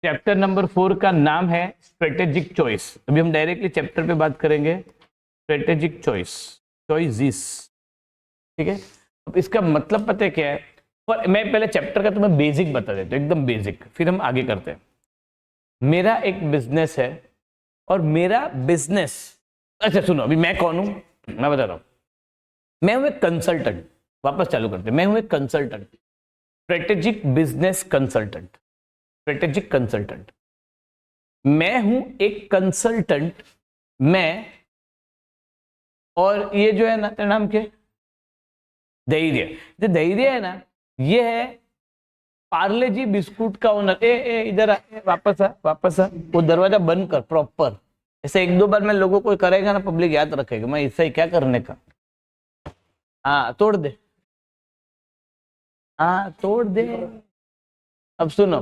Chapter number 4 का नाम है स्ट्रेटेजिक चॉइस। अभी हम डायरेक्टली चैप्टर पे बात करेंगे, स्ट्रेटेजिक चॉइस, चॉइसिस, ठीक है। अब इसका मतलब पता है क्या है, पर मैं पहले चैप्टर का तुम्हें बेसिक बता देता हूँ, एकदम बेसिक, फिर हम आगे करते हैं। मेरा एक बिजनेस है और मेरा बिजनेस, अच्छा सुनो, अभी मैं कौन हूं मैं बता रहा हूं। मैं हूं एक कंसल्टेंट, वापस चालू करते हैं। मैं हूं एक consultant, strategic business consultant, strategic consultant. मैं हूं एक कंसल्टेंट, मैं, और ये जो है ना, तेरा नाम क्या है? धैर्य। जो धैर्य है ना, ये है पार्ले जी बिस्कुट का ओनर। ए इधर आ, वापस आ, वापस आ, वो दरवाजा बंद कर प्रॉपर। ऐसे एक दो बार मैं लोगों को करेगा ना, पब्लिक याद रखेगा मैं इससे क्या करने का। हाँ तोड़ दे, हाँ तोड़ दे। अब सुनो,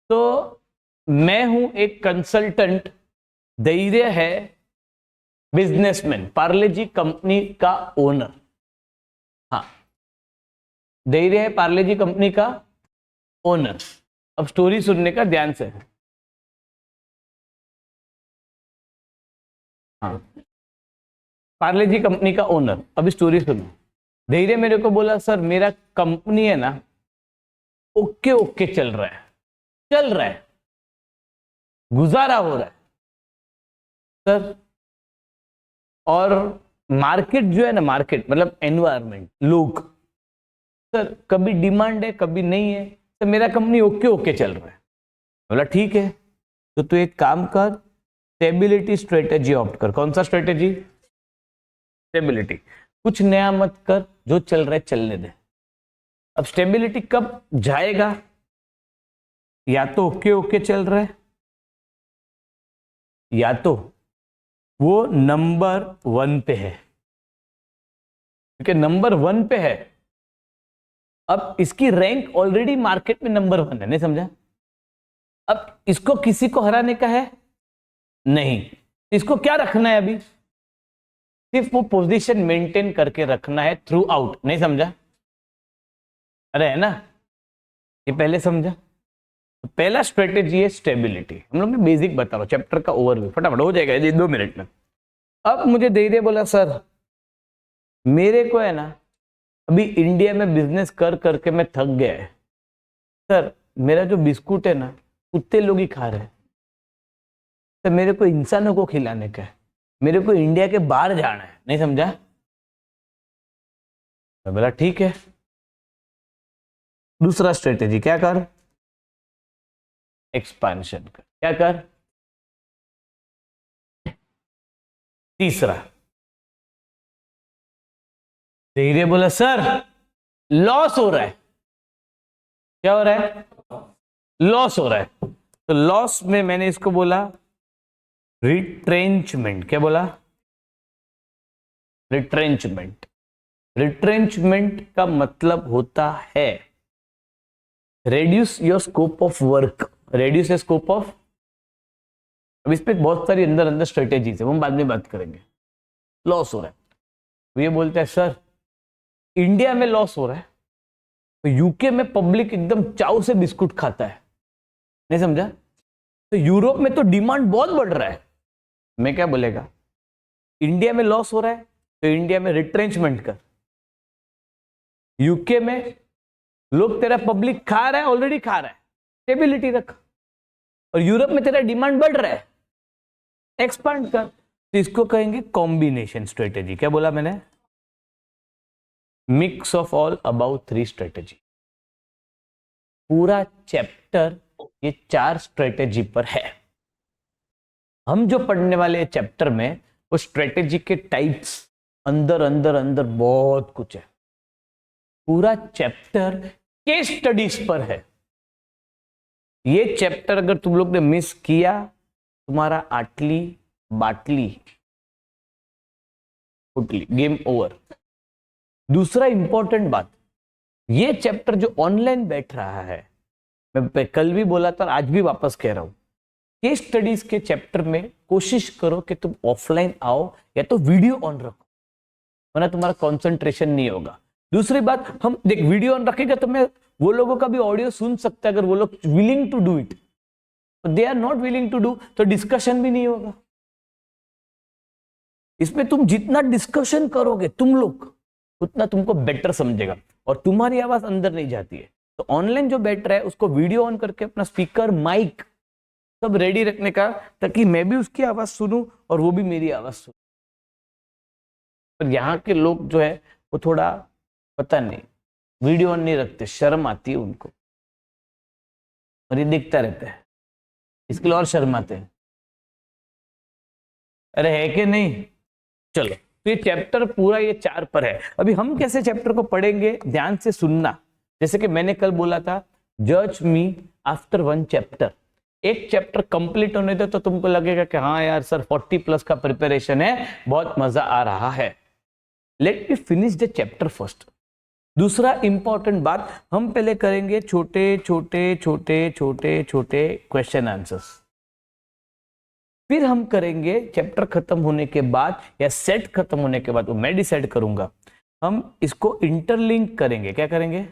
तो मैं हूं एक कंसल्टेंट, धैर्य है बिजनेसमैन, पार्ले जी कंपनी का ओनर। हाँ, धैर्य है पार्ले जी कंपनी का ओनर। अब स्टोरी सुनने का ध्यान से। हाँ, पार्ले जी कंपनी का ओनर। अभी स्टोरी सुनो। धैर्य मेरे को बोला, सर मेरा कंपनी है ना, ओके ओके चल रहा है, चल रहा है, गुजारा हो रहा है सर। और मार्केट जो है ना, मार्केट मतलब एनवायरमेंट, लोग, सर कभी डिमांड है कभी नहीं है, तो मेरा कंपनी ओके ओके चल रहा है। बोला ठीक है, तो तू एक काम कर, स्टेबिलिटी स्ट्रेटेजी ऑप्ट कर। कौन सा स्ट्रेटेजी? स्टेबिलिटी। कुछ नया मत कर, जो चल रहा है चलने दे। अब स्टेबिलिटी कब जाएगा? या तो ओके ओके चल रहा है, या तो वो नंबर 1 पे है, क्योंकि नंबर 1 पे है। अब इसकी रैंक ऑलरेडी मार्केट में नंबर 1 है, नहीं समझा? अब इसको किसी को हराने का है नहीं, इसको क्या रखना है अभी? सिर्फ वो पोजीशन मेंटेन करके रखना है थ्रू आउट, नहीं समझा? अरे है ना, ये पहले समझा। तो पहला स्ट्रेटेजी है स्टेबिलिटी। हम लोग मैं बेसिक बता रहा हूं, चैप्टर का ओवरव्यू फटाफट हो जाएगा ये 2 मिनट में। अब मुझे धैर्य बोला, सर मेरे को है ना, अभी इंडिया में बिजनेस कर करके मैं थक गया है सर। मेरा जो बिस्कुट है ना, कुत्ते लोग ही खा रहे हैं, तो मेरे को इंसानों को खिलाने का है, मेरे को इंडिया के बाहर जाना है, नहीं समझा? मैं बोला ठीक है। दूसरा स्ट्रेटेजी क्या कर? एक्सपेंशन कर। क्या कर? तीसरा, धैर्य बोला, सर लॉस हो रहा है। क्या हो रहा है? लॉस हो रहा है। तो लॉस में मैंने इसको बोला रिट्रेंचमेंट। क्या बोला? रिट्रेंचमेंट। रिट्रेंचमेंट का मतलब होता है reduce your scope of work, reduce your scope of. अब इस पे बहुत सारी अंदर अंदर स्ट्रेटेजीज है, वो हम बाद में बात करेंगे। लॉस हो रहा है, तो ये बोलते हैं सर इंडिया में लॉस हो रहा है, तो यूके में पब्लिक एकदम चाव से बिस्कुट खाता है, नहीं समझा? तो यूरोप में तो डिमांड बहुत बढ़ रहा है। मैं क्या बोलेगा, इंडिया में लॉस हो रहा है तो इंडिया में रिट्रेंचमेंट कर। यूके में लोग, तेरा पब्लिक खा रहा है, ऑलरेडी खा रहा है, स्टेबिलिटी रख। और यूरोप में तेरा डिमांड बढ़ रहा है, एक्सपांड कर। तो इसको कहेंगे कॉम्बिनेशन स्ट्रेटेजी। क्या बोला मैंने? Mix of all about 3 strategy. पूरा चैप्टर ये 4 स्ट्रेटेजी पर है। हम जो पढ़ने वाले चैप्टर में वो स्ट्रेटेजी के टाइप्स अंदर अंदर अंदर बहुत कुछ है। पूरा चैप्टर केस स्टडीज पर है। ये चैप्टर अगर तुम लोग ने मिस किया, तुम्हारा आटली बाटली उटली, गेम ओवर। दूसरा इंपॉर्टेंट बात, ये चैप्टर जो ऑनलाइन बैठ रहा है, मैं कल भी बोला था, आज भी वापस कह रहा हूं, केस स्टडीज के चैप्टर में कोशिश करो कि तुम ऑफलाइन आओ या तो वीडियो ऑन रखो, वरना तुम्हारा कंसंट्रेशन नहीं होगा। दूसरी बात, हम देख वीडियो ऑन रखेगा तो मैं वो लोगों का भी ऑडियो सुन सकता है, अगर वो लोग willing to do it. They are not willing to do, तो डिस्कशन भी नहीं होगा। इसमें तुम जितना डिस्कशन करोगे तुम लोग, उतना तुमको बेटर समझेगा, और तुम्हारी आवाज अंदर नहीं जाती है। तो ऑनलाइन जो बैठ रहा है उसको वीडियो ऑन करके अपना स्पीकर, माइक सब रेडी रखने का, ताकि मैं भी उसकी आवाज सुनूं और वो भी मेरी आवाज सुने। पर यहाँ के लोग जो है वो थोड़ा पता नहीं वीडियो ऑन नहीं रखते, शर्म आती है उनको, और ये दिखता रहता है, इसके लिए और शर्माते हैं। अरे है कि नहीं? चलो, तो ये चैप्टर पूरा ये 4 पर है। अभी हम कैसे चैप्टर को पढ़ेंगे, ध्यान से सुनना। जैसे कि मैंने कल बोला था, जज मी आफ्टर 1 चैप्टर। एक चैप्टर कंप्लीट होने दो तो तुमको लगेगा कि हाँ यार सर 40+ का प्रिपरेशन है, बहुत मजा आ रहा है। Let me finish the chapter first. दूसरा इंपॉर्टेंट बात, हम पहले करेंगे छोटे छोटे छोटे छोटे छोटे क्वेश्चन आंसर्स, फिर हम करेंगे चैप्टर खत्म होने के बाद या सेट खत्म होने के बाद, वो मैं डिसाइड करूंगा, हम इसको इंटरलिंक करेंगे। क्या करेंगे?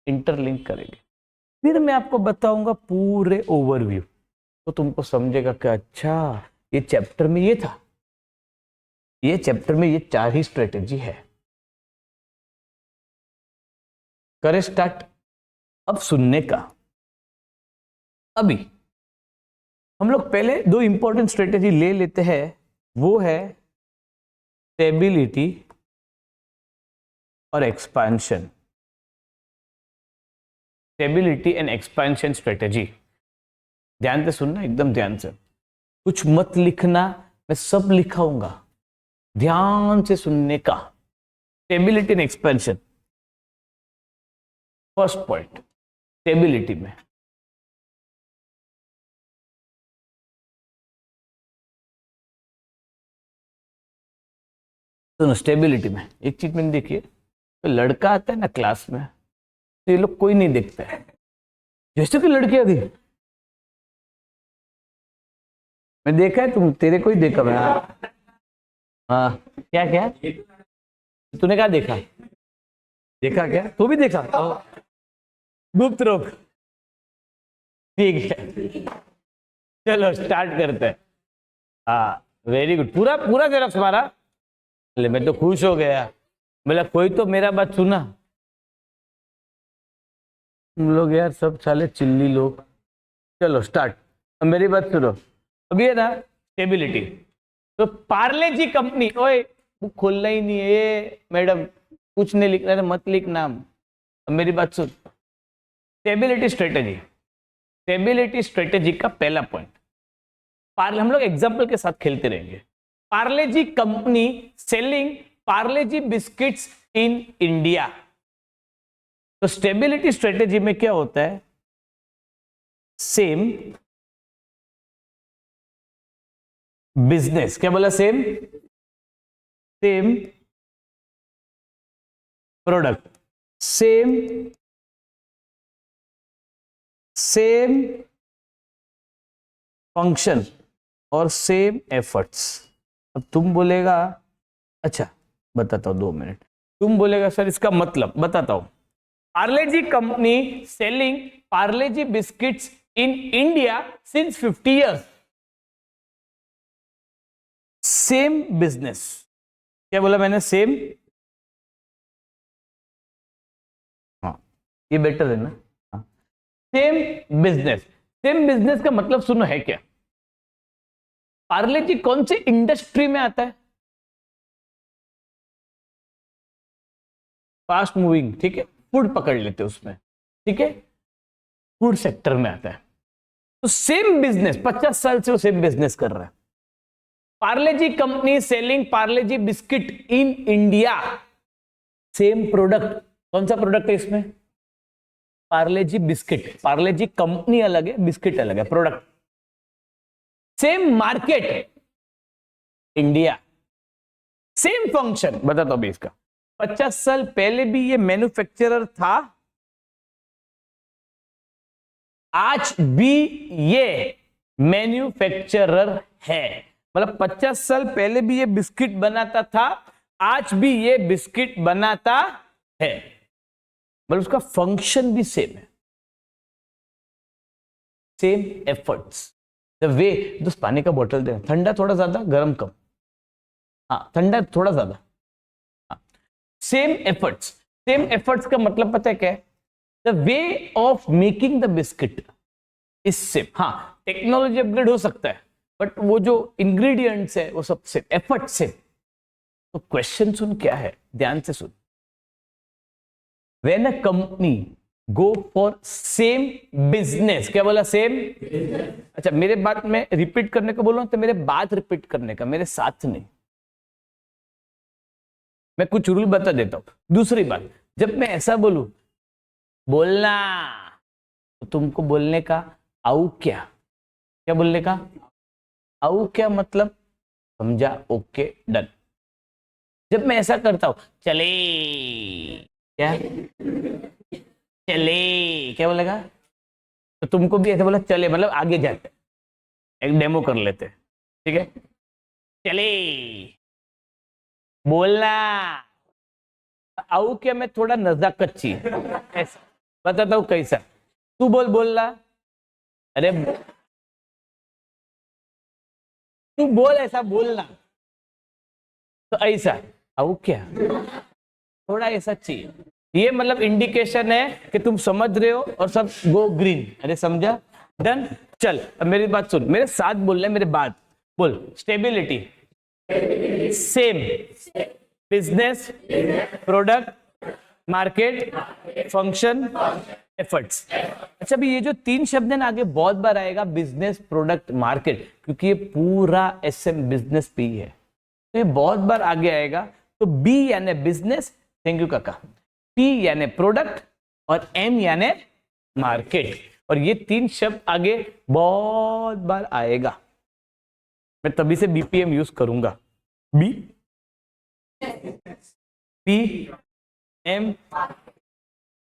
इंटरलिंक करेंगे। फिर मैं आपको बताऊंगा पूरे ओवरव्यू, तो तुमको समझेगा कि अच्छा ये चैप्टर में ये था, ये चैप्टर में ये 4 ही स्ट्रेटेजी है। करें स्टार्ट अब सुनने का। अभी हम लोग पहले 2 इंपॉर्टेंट स्ट्रेटेजी ले लेते हैं, वो है स्टेबिलिटी और expansion. Stability and expansion strategy. ध्यान से सुनना, एकदम ध्यान से, कुछ मत लिखना, मैं सब लिखाऊंगा, ध्यान से सुनने का। Stability and expansion. First point, stability में सुनो, स्टेबिलिटी में एक चीज मैंने देखी है, तो लड़का आता है ना क्लास में, तो ये लोग कोई नहीं देखता है, जैसे कि लड़की आ गई। मैं देखा है, तुम तेरे को ही देखा मैं। हाँ, क्या क्या तूने क्या देखा? देखा क्या? तू भी देखा? गुप्त रोग। ठीक है, चलो स्टार्ट करते हैं। हाँ वेरी गुड, पूरा पूरा जेरॉक्स मारा। मैं तो खुश हो गया, बोला कोई तो मेरा बात सुना। तुम लोग यार सब साले चिल्ली लोग। चलो स्टार्ट, अब मेरी बात सुनो। अभी है ना स्टेबिलिटी, तो पार्ले जी कंपनी, ओए बुक खोलना ही नहीं है ये मैडम, कुछ नहीं लिखना है, मत लिख नाम। अब मेरी बात सुन, स्टेबिलिटी स्ट्रेटेजी। स्टेबिलिटी स्ट्रेटेजी का पहला पॉइंट, पार्ले, हम लोग एग्जांपल के साथ खेलते रहेंगे। Parle G company selling Parle G biscuits in India. तो स्टेबिलिटी स्ट्रेटेजी में क्या होता है? सेम बिजनेस, क्या बोला? सेम प्रोडक्ट, सेम फंक्शन और सेम एफर्ट्स। अब तुम बोलेगा, अच्छा बताता हूं, 2 मिनट। तुम बोलेगा सर इसका मतलब बताता हूं। Parle G company selling Parle G biscuits in India since 50 years। Same business, क्या बोला मैंने? सेम। हाँ ये बेटर है ना? हाँ, सेम बिजनेस। सेम बिजनेस का मतलब सुनो है क्या? पार्ले जी कौन से इंडस्ट्री में आता है? फास्ट मूविंग, ठीक है, फूड पकड़ लेते उसमें, ठीक है, फूड सेक्टर में आता है। तो सेम बिजनेस, 50 साल से वो सेम बिजनेस कर रहा है। Parle G company selling Parle G biscuit in India, same product. कौन सा प्रोडक्ट है इसमें? Parle G biscuit. Parle G company अलग है, बिस्किट अलग है, product same, market India, same function. बताता हूं इसका, 50 साल पहले भी ये मैन्युफैक्चरर था, आज भी ये मैन्युफैक्चरर है। मतलब 50 साल पहले भी ये बिस्किट बनाता था, आज भी ये बिस्किट बनाता है, मतलब उसका फंक्शन भी सेम है। सेम एफर्ट्स, द वे, दोस्त पानी का बोतल देना, ठंडा थोड़ा ज्यादा, गर्म कम, हाँ ठंडा थोड़ा ज्यादा, हाँ सेम एफर्ट्स। सेम एफर्ट्स का मतलब पता है क्या है? The way of making the biscuit is same. हाँ टेक्नोलॉजी अपग्रेड हो सकता है बट वो जो इंग्रेडिएंट्स है वो सब सेम, एफर्ट सेम। तो क्वेश्चन सुन क्या है, ध्यान से सुन। When a company go for same business, क्या बोला? सेम। अच्छा मेरे बात में रिपीट करने को बोलो तो मेरे बात रिपीट करने का, मेरे साथ नहीं। मैं कुछ रूल बता देता हूं। दूसरी बात, जब मैं ऐसा बोलूं बोलना, तो तुमको बोलने का आउ क्या, क्या बोलने का आउ क्या मतलब, समझा? Okay done. जब मैं ऐसा करता हूं चले, क्या चले, क्या बोलेगा? तो तुमको भी ऐसे बोला चले मतलब आगे जाते, एक डेमो कर लेते, ठीक है? चले बोलना, आऊ क्या में थोड़ा नजाकत चाहिए, ऐसा बताता हूँ कैसा। तू बोल बोलना, अरे तू बोल, ऐसा बोलना, तो ऐसा आऊ क्या, थोड़ा ऐसा चाहिए। ये मतलब इंडिकेशन है कि तुम समझ रहे हो और सब गो ग्रीन। अरे समझा? डन। चल अब मेरी बात सुन, मेरे साथ बोल रहे, मेरे बात बोल। Stability, same, business, product, market, function, efforts. अच्छा भी ये जो तीन शब्द है ना आगे बहुत बार आएगा, बिजनेस, प्रोडक्ट, मार्केट, क्योंकि ये पूरा एसएम बिजनेस पे ही है, तो ये बहुत बार आगे आएगा। तो बी यानी बिजनेस, थैंक यू काका, पी यानी प्रोडक्ट और एम यानी मार्केट, और ये तीन शब्द आगे बहुत बार आएगा। मैं तभी से बीपीएम यूज करूंगा, बी पी एम।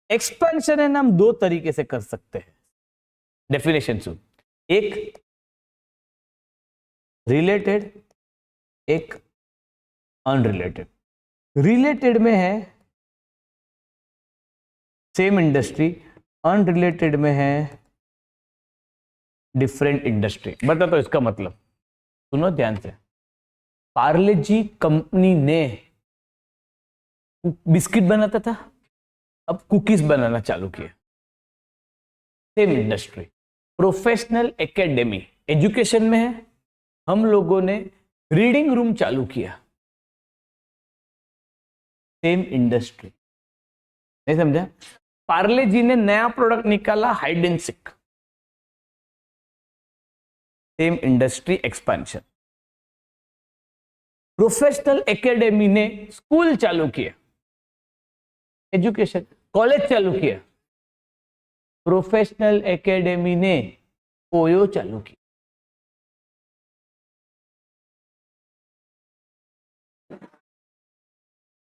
एक्सपेंशन है ना, हम दो तरीके से कर सकते हैं। डेफिनेशन सुन, एक रिलेटेड, एक अनरिलेटेड। रिलेटेड में है सेम इंडस्ट्री, अनरिलेटेड में है डिफरेंट इंडस्ट्री। बता तो इसका मतलब सुनो ध्यान से। पार्ले जी कंपनी ने बिस्किट बनाता था, अब कुकीज बनाना चालू किया, same industry. Professional academy, education में है, हम लोगों ने रीडिंग रूम चालू किया, सेम इंडस्ट्री। नहीं समझा? पार्ले जी ने नया प्रोडक्ट निकाला, hide and seek, same industry, expansion. Professional academy ने स्कूल चालू किया, एजुकेशन, कॉलेज चालू किया। प्रोफेशनल एकेडमी ने ओयो चालू किया,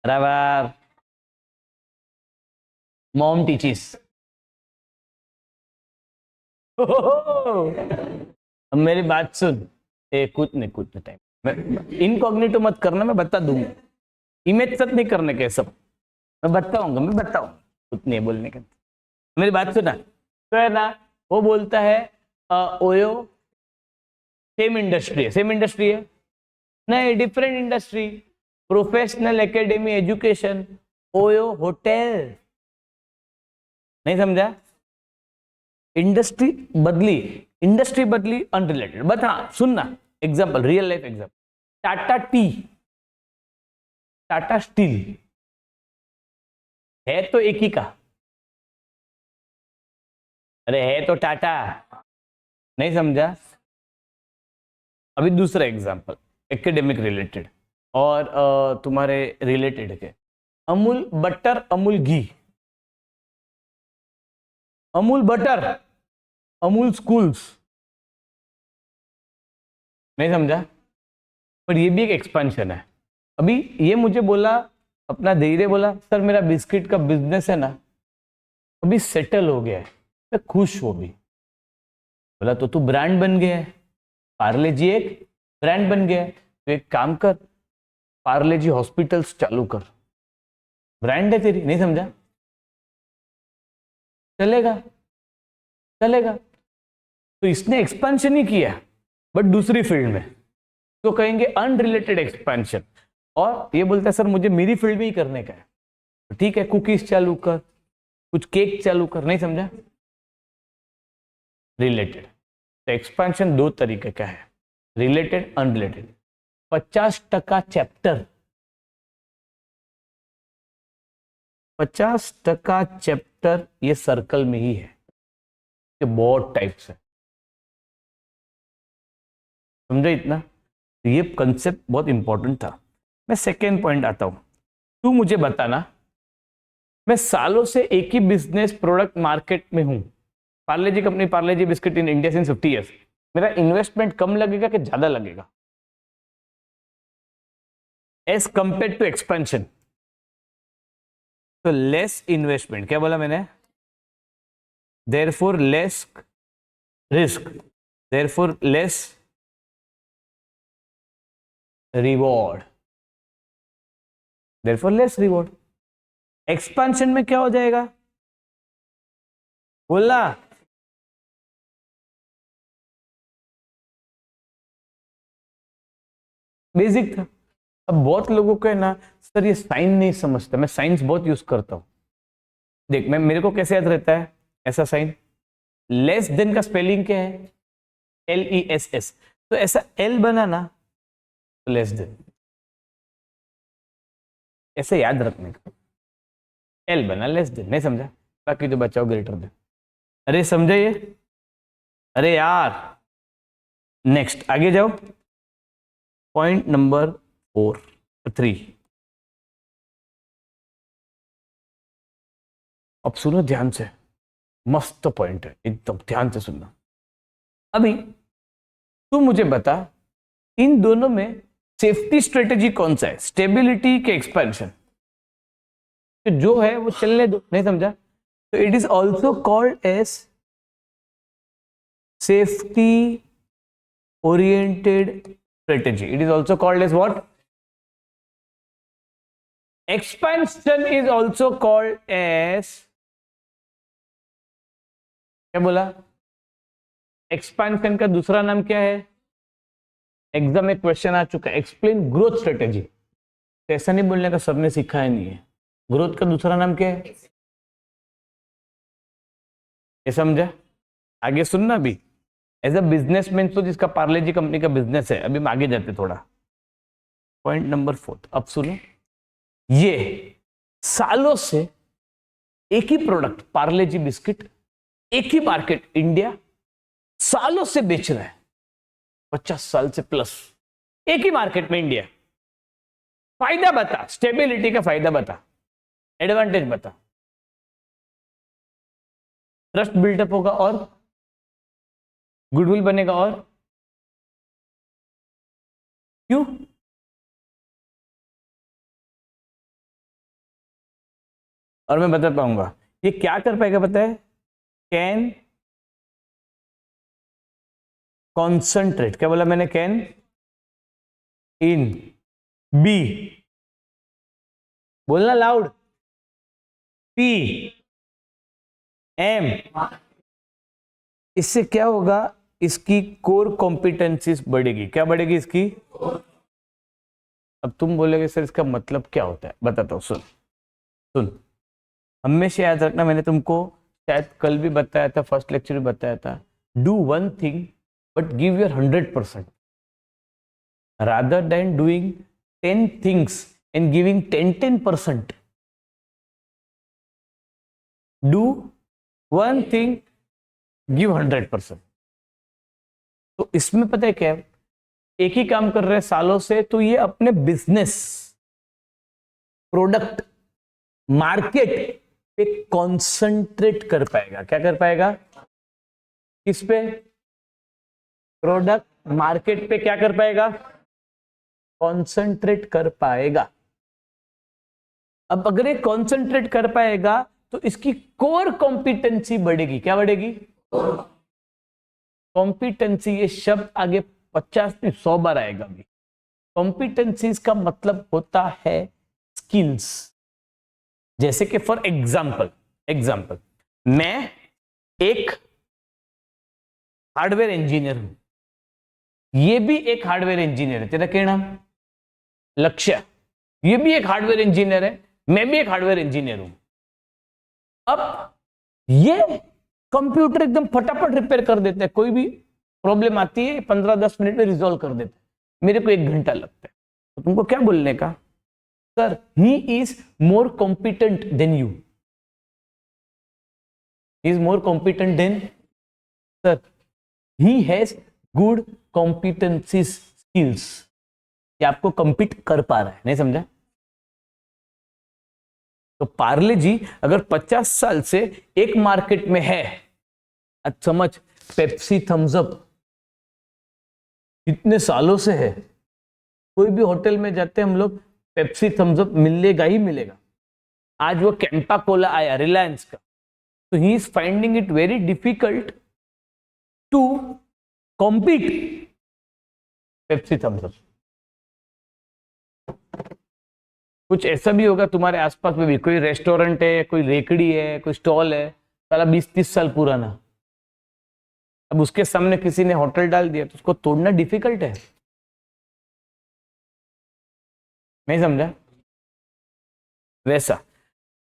बराबर। मॉम टीचिस। अब मेरी बात सुन, कुछ नहीं टाइम, इनकॉग्निटो मत करना, मैं बता दूंगा। इमेज सेट नहीं करने के सब, मैं बताऊंगा, मैं बताऊंगा, कुछ नहीं बोलने का। मेरी बात सुना तो है ना, वो बोलता है ओयो सेम इंडस्ट्री है, सेम इंडस्ट्री है नहीं, different industry. Professional academy education, OYO hotel. नहीं समझा? इंडस्ट्री बदली, इंडस्ट्री बदली, अनरिलेटेड। बट हाँ सुनना, example, real life example, Tata T, Tata steel, है तो एक ही का, अरे है तो टाटा। नहीं समझा? अभी दूसरा एग्जाम्पल, एकेडमिक रिलेटेड और तुम्हारे रिलेटेड के, अमूल बटर, अमूल घी, अमूल बटर, अमूल स्कूल्स। नहीं समझा? पर ये भी एक एक्सपेंशन है। अभी ये मुझे बोला, अपना धीरे बोला, सर मेरा बिस्किट का बिजनेस है ना अभी सेटल हो गया है, मैं खुश हूं भी। बोला तो तू ब्रांड बन गया है, पार्ले जी एक ब्रांड बन गया है, तो एक काम कर, पार्ले जी हॉस्पिटल्स चालू कर, ब्रांड है तेरी। नहीं समझा? चलेगा? चलेगा। तो इसने एक्सपेंशन ही किया बट दूसरी फील्ड में, तो कहेंगे अनरिलेटेड एक्सपेंशन। और ये बोलता है सर मुझे मेरी फील्ड में ही करने का है, तो ठीक है कुकीज चालू कर, कुछ केक चालू कर, नहीं समझा, रिलेटेड। तो एक्सपेंशन दो तरीके का है, रिलेटेड अनरिलेटेड। 50% चैप्टर, 50% चैप्टर ये सर्कल में ही है, ये बहुत टाइप्स है, समझे इतना। तो ये कंसेप्ट बहुत इंपॉर्टेंट था। मैं सेकेंड पॉइंट आता हूं, तू मुझे बताना, मैं सालों से एक ही बिजनेस प्रोडक्ट मार्केट में हूं, Parle G company, Parle G biscuit in India since 50 years, मेरा इन्वेस्टमेंट कम लगेगा कि ज्यादा लगेगा एज कंपेयर टू एक्सपेंशन? तो लेस इन्वेस्टमेंट, क्या बोला मैंने, therefore less risk, therefore less reward, therefore less reward. Expansion में क्या हो जाएगा, बोला बेसिक था। अब बहुत लोगों को है ना सर ये साइन नहीं समझता, मैं साइंस बहुत यूज करता हूं। देख मैं, मेरे को कैसे याद रहता है ऐसा साइन, लेस देन का स्पेलिंग क्या है, LESS, तो ऐसा L बना ना तो लेस देन, ऐसे याद रखने का, L बना लेस देन, नहीं समझा, बाकी तो बचाओ ग्रेटर देन। अरे समझा ये, अरे यार नेक्स्ट आगे जाओ, पॉइंट नंबर 3। अब सुनो ध्यान से, मस्त पॉइंट है एकदम, ध्यान से सुनना। अभी तू मुझे बता इन दोनों में सेफ्टी स्ट्रेटेजी कौन सा है, स्टेबिलिटी के एक्सपेंशन? तो जो है वो चलने दो, नहीं समझा, तो it is also called as safety oriented strategy, it is also called as what, expansion is also called as, क्या बोला, एक्सपेंशन का दूसरा नाम क्या है, एग्जाम में क्वेश्चन आ चुका है, एक्सप्लेन ग्रोथ स्ट्रेटेजी। तो ऐसा नहीं बोलने का सबने सिखाया नहीं है, ग्रोथ का दूसरा नाम क्या है, ये समझा। आगे सुनना भी, एज अ बिजनेसमैन तो जिसका पार्ले जी कंपनी का बिजनेस है, अभी हम आगे जाते थोड़ा, पॉइंट नंबर 4। अब सुनो, ये सालों से एक ही प्रोडक्ट पार्ले जी बिस्किट, एक ही मार्केट इंडिया, सालों से बेच रहा है, 50 साल से प्लस, एक ही मार्केट में इंडिया। फायदा बता, स्टेबिलिटी का फायदा बता, एडवांटेज बता, ट्रस्ट बिल्डअप होगा और गुडविल बनेगा, और क्यों, और मैं बता पाऊंगा ये क्या कर पाएगा, पता है, कैन कॉन्सेंट्रेट, क्या बोला मैंने, कैन इन बी, बोलना लाउड, PMM। इससे क्या होगा, इसकी कोर कॉम्पिटेंसीज बढ़ेगी, क्या बढ़ेगी इसकी। अब तुम बोलोगे सर इसका मतलब क्या होता है, बताता हूं, सुन सुन, हमेशा याद रखना, मैंने तुमको शायद कल भी बताया था, फर्स्ट लेक्चर में बताया था, do one thing but give your 100% rather than doing 10 things and giving 10%. Do one thing, give 100%। तो इसमें पता है क्या है, एक ही काम कर रहे हैं सालों से, तो ये अपने बिजनेस, प्रोडक्ट, मार्केट पे कॉन्सेंट्रेट कर पाएगा, क्या कर पाएगा, किस पे, प्रोडक्ट मार्केट पे क्या कर पाएगा, कॉन्सेंट्रेट कर पाएगा। अब अगर ये कॉन्सेंट्रेट कर पाएगा तो इसकी कोर कॉम्पिटेंसी बढ़ेगी, क्या बढ़ेगी, कॉम्पिटेंसी, ये शब्द आगे 50 से 100 बार आएगा भी। कॉम्पिटेंसीज का मतलब होता है स्किल्स। जैसे कि फॉर एग्जाम्पल मैं एक हार्डवेयर इंजीनियर हूं, ये भी एक हार्डवेयर इंजीनियर है, तेरा क्या नाम? लक्ष्य, ये भी एक हार्डवेयर इंजीनियर है, मैं भी एक हार्डवेयर इंजीनियर हूं। अब ये कंप्यूटर एकदम फटाफट रिपेयर कर देते हैं, कोई भी प्रॉब्लम आती है 15-10 मिनट में रिजॉल्व कर देते हैं, मेरे को 1 घंटा लगता है। तो तुमको क्या बोलने का? Sir he is more competent than you, is more competent than, sir he has good competencies skills, ये आपको कम्पीट कर पा रहा है, नहीं समझा? तो पार्ले जी अगर 50 साल से एक मार्केट में है, आज समझ पेप्सी थम्स अप इतने सालों से है, कोई भी होटल में जाते हैं हम लोग, पेप्सी थम्स अप मिलेगा ही मिलेगा। आज वो कैंपा कोला आया रिलायंस का, तो he is finding it very difficult to compete Pepsi Thums Up. कुछ ऐसा भी होगा तुम्हारे आसपास में भी, कोई रेस्टोरेंट है, कोई रेकड़ी है, कोई स्टॉल है, साला 20-30 साल पुराना, अब उसके सामने किसी ने होटल डाल दिया तो उसको तोड़ना डिफिकल्ट है, नहीं समझा? वैसा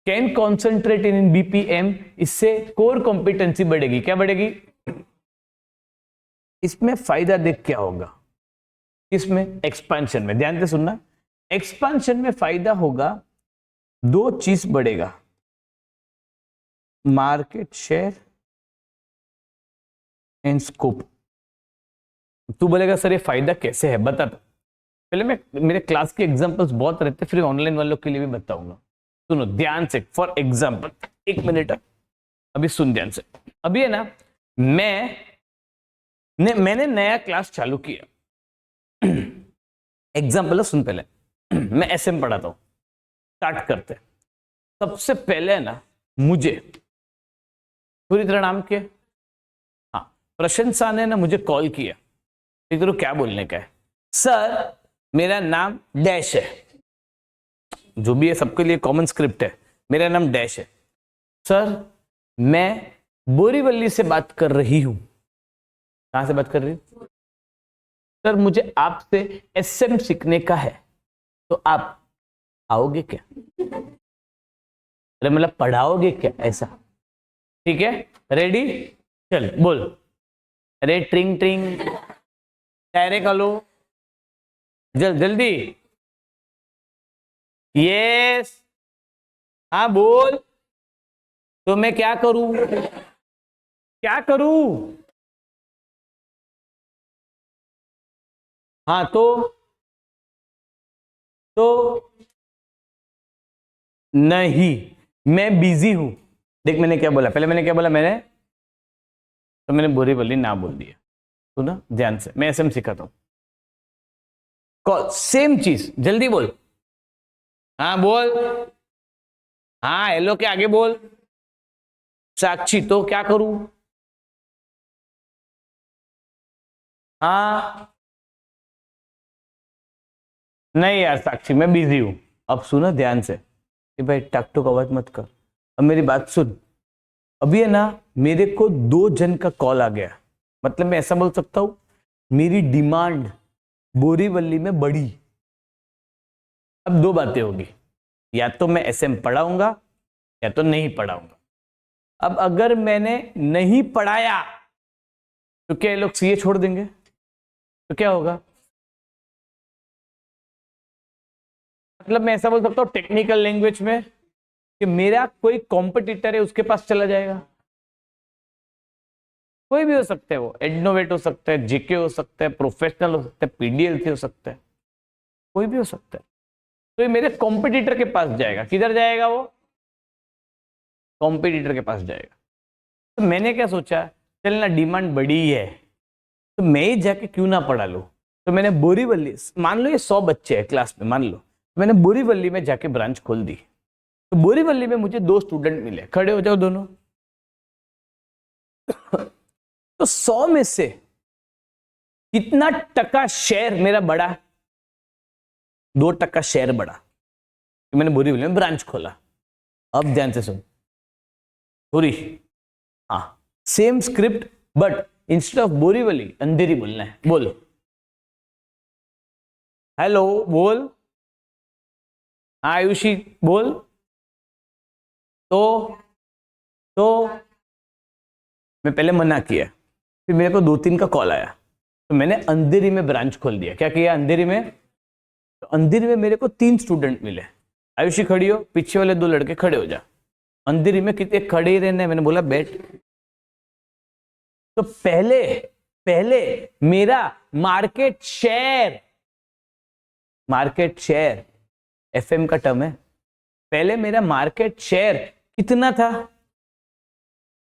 कैन कॉन्सेंट्रेट इन बीपीएम, इससे कोर कॉम्पिटेंसी बढ़ेगी। क्या बढ़ेगी? इसमें फायदा देख क्या होगा, इसमें एक्सपेंशन में, ध्यान से सुनना, एक्सपेंशन में फायदा होगा, 2 चीज बढ़ेगा, मार्केट शेयर एंड स्कोप। तू बोलेगा सर ये फायदा कैसे है, बता। पहले मैं, मेरे क्लास के एग्जांपल्स बहुत रहते, फिर ऑनलाइन वालों के लिए भी बताऊंगा। सुनो ध्यान से, फॉर एग्जांपल 1 मिनट अभी सुन ध्यान से। अभी है ना, मैंने नया क्लास चालू किया, एग्जांपल सुन पहले, मैं एसएम पढ़ाता हूं, स्टार्ट करते। सबसे पहले ना मुझे पूरी तरह नाम के, हाँ, प्रशंसा ने ना मुझे कॉल किया, एक तरह क्या बोलने का है, सर मेरा नाम डैश है, जो भी है सबके लिए कॉमन स्क्रिप्ट है, मेरा नाम डैश है, सर मैं बोरीवली से बात कर रही हूं। कहां से बात कर रही हूं? सर मुझे आपसे एसएम सीखने का है, तो आप आओगे क्या? अरे मतलब पढ़ाओगे क्या, ऐसा? ठीक है, रेडी, चल बोल। अरे ट्रिंग ट्रिंग, डायरेक्ट हलो, जल्दी। यस, हाँ बोल। तो मैं क्या करूं, क्या करूं? हाँ तो नहीं, मैं बिजी हूं। देख मैंने क्या बोला, पहले मैंने क्या बोला, मैंने बोरीवली ना बोल दिया, तो ना ध्यान से, मैं एसएम सिखाता हूं, कॉल सेम चीज, जल्दी बोल। हाँ बोल, हाँ हेलो के आगे बोल। साक्षी, तो क्या करूं? हाँ नहीं यार साक्षी मैं बिजी हूं। अब सुनो ध्यान से, भाई टक टुक आवाज मत कर, अब मेरी बात सुन। अभी है ना, मेरे को 2 जन का कॉल आ गया, मतलब मैं ऐसा बोल सकता हूं मेरी डिमांड बोरीवली में बढ़ी। अब 2 बातें होगी, या तो मैं एसएम पढ़ाऊंगा या तो नहीं पढ़ाऊंगा। अब अगर मैंने नहीं पढ़ाया तो क्या ये लोग सीए छोड़ देंगे? तो क्या होगा? मतलब मैं ऐसा बोल सकता हूं टेक्निकल लैंग्वेज में कि मेरा कोई कॉम्पिटिटर है उसके पास चला जाएगा। कोई भी हो सकता है, वो एडनोवेट हो सकता है, जीके हो सकता है, प्रोफेशनल हो सकता है, पीडीएलसी हो सकता है, कोई भी हो सकता है। तो ये मेरे कॉम्पिटिटर के पास जाएगा। किधर जाएगा वो? कॉम्पिटिटर के पास जाएगा। तो मैंने क्या सोचा, चल ना डिमांड बड़ी है तो मैं ही जाके क्यों ना पढ़ा लूं। तो मैंने बोरीवली, मान लो ये 100 बच्चे हैं क्लास में, मान लो मैंने बोरीवली में जाके ब्रांच खोल दी। तो बोरीवली में मुझे 2 स्टूडेंट मिले, खड़े हो जाओ दोनों। तो 100 में से कितना टका शेयर मेरा बढ़ा? 2% शेयर बढ़ा। तो मैंने बोरीवली में ब्रांच खोला। अब ध्यान से सुन, पूरी, हाँ same script, but instead of Borivali Andheri बोलना है। बोलो हेलो, बोल। आयुषी बोल। तो मैं पहले मना किया, फिर मेरे को 2-3 का कॉल आया, तो मैंने अंधेरी में ब्रांच खोल दिया। क्या किया अंधेरी में? तो अंधेरी में मेरे को 3 स्टूडेंट मिले। आयुषी खड़ी हो, पीछे वाले 2 लड़के खड़े हो जा। अंधेरी में कितने खड़े ही रहने, मैंने बोला बैठ। तो पहले मेरा मार्केट शेयर एफएम का टर्म है। पहले मेरा मार्केट शेयर कितना था?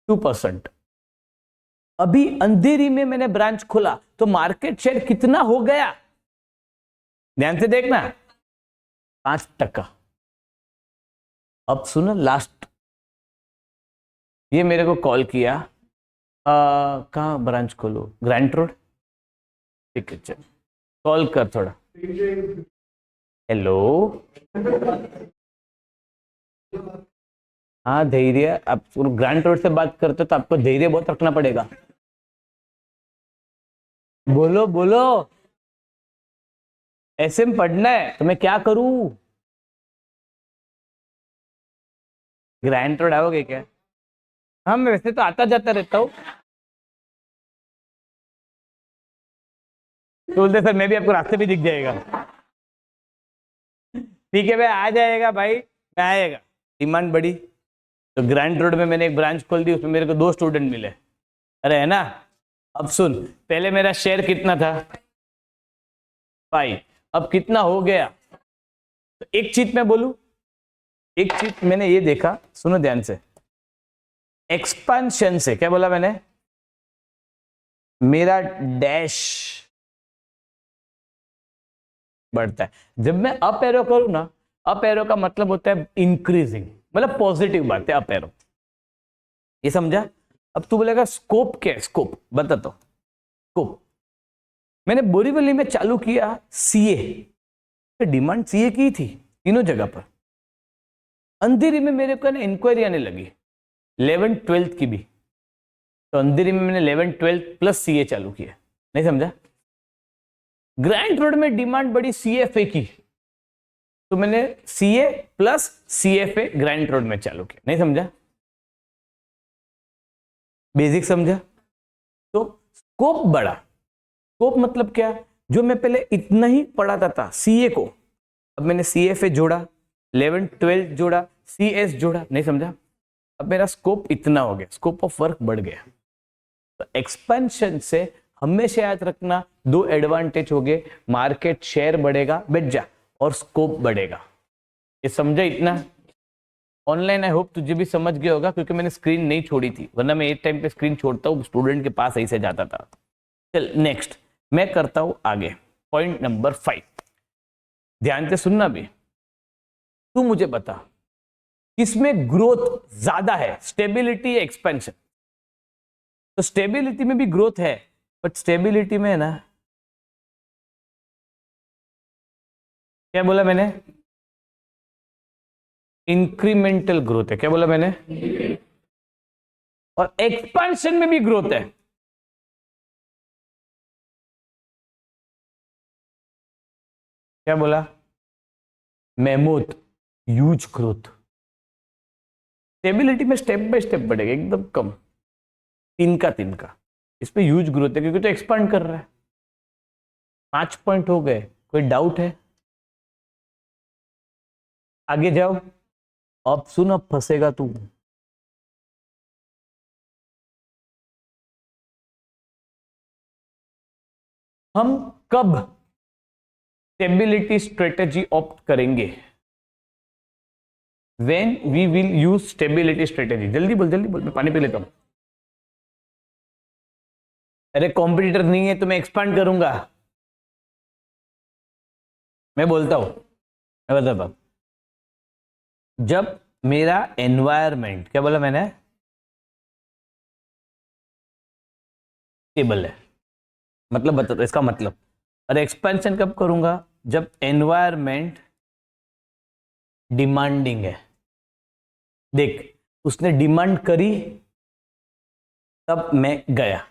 2%। अभी अंधेरी में मैंने ब्रांच खोला तो मार्केट शेयर कितना हो गया? ध्यान से देखना, 5%। अब सुनो लास्ट, ये मेरे को कॉल किया, कहाँ ब्रांच खोलो? Grand road. ठीक है चल, कॉल कर थोड़ा। हेलो, हाँ धैर्य, आप ग्रैंट रोड से बात करते हो तो आपको धैर्य बहुत रखना पड़ेगा। बोलो बोलो, ऐसे में पढ़ना है तो मैं क्या करूं? ग्रैंट रोड आओगे क्या? हाँ मैं वैसे तो आता जाता रहता हूँ। तो बोलते सर मैं भी आपको रास्ते भी दिख जाएगा। ठीक है भाई, आ जाएगा भाई, मैं आएगा। डिमांड बढ़ी तो ग्रैंड रोड में मैंने एक ब्रांच खोल दी, उसमें मेरे को 2 स्टूडेंट मिले। अरे है ना। अब सुन, पहले मेरा शेयर कितना था? 5। अब कितना हो गया? तो एक चीज मैं बोलूं, एक चीज मैंने ये देखा, सुनो ध्यान से। एक्सपांशन से क्या बोला मैंने? मेरा डैश बढ़ता है। जब मैं अप एरो करूं ना, अप एरो का मतलब होता है इंक्रीजिंग, मतलब पॉजिटिव बात है अप एरो। ये समझा? अब तू बोलेगा स्कोप क्या है? स्कोप बता तो। स्कोप मैंने बोरीवली में चालू किया सीए, डिमांड सीए की थी तीनों जगह पर। अंधेरी में मेरे को ना इंक्वायरी आने लगी 11th-12th की भी, तो अंधेरी में मैंने 11th-12th प्लस सीए चालू किया। नहीं समझा? ग्रैंड रोड में डिमांड बढ़ी सीएफए की, तो मैंने CA plus CFA grand road में चालू किया। नहीं समझा? बेसिक समझा? तो स्कोप बढ़ा। स्कोप मतलब क्या? जो मैं पहले इतना ही पढ़ाता था सीए को, अब मैंने सीएफए जोड़ा, 11th-12th जोड़ा, सीएस जोड़ा। नहीं समझा? अब मेरा स्कोप इतना हो गया, स्कोप ऑफ वर्क बढ़ गया। तो एक्सपेंशन से हमेशा याद रखना 2 एडवांटेज हो गए, मार्केट शेयर बढ़ेगा, बैठ जा, और स्कोप बढ़ेगा। ये समझा इतना? ऑनलाइन आई होप तुझे भी समझ गया होगा, क्योंकि मैंने स्क्रीन नहीं छोड़ी थी, वरना मैं एक टाइम पे स्क्रीन छोड़ता हूँ, स्टूडेंट के पास ऐसे जाता था। चल नेक्स्ट मैं करता हूं आगे, पॉइंट नंबर 5। ध्यान से सुनना भी। तू मुझे बता किसमें ग्रोथ ज्यादा है, स्टेबिलिटी या एक्सपेंशन? तो स्टेबिलिटी में भी ग्रोथ है, बट स्टेबिलिटी में है ना, क्या बोला मैंने? इंक्रीमेंटल ग्रोथ है। क्या बोला मैंने? और एक्सपेंशन में भी ग्रोथ है। क्या बोला? Mammoth, huge growth. स्टेबिलिटी में स्टेप बाय स्टेप बढ़ेगा, एकदम कम, तिनका। इस पे ह्यूज ग्रोथ है क्योंकि तो एक्सपांड कर रहा है। 5 पॉइंट हो गए, कोई डाउट है? आगे जाओ। अब सुन, अब फंसेगा तू। हम कब स्टेबिलिटी स्ट्रेटेजी ऑप्ट करेंगे? When we will use stability strategy. जल्दी बोल, जल्दी बोल, मैं पानी पी लेता हूं। अरे कॉम्पिटिटर नहीं है तो मैं एक्सपांड करूंगा। मैं बोलता हूं, मैं बताता हूं। जब मेरा एनवायरमेंट, क्या बोला मैंने? स्टेबल है, मतलब बता इसका मतलब। अरे एक्सपेंशन कब करूंगा? जब एनवायरमेंट डिमांडिंग है। देख, उसने डिमांड करी तब मैं गया,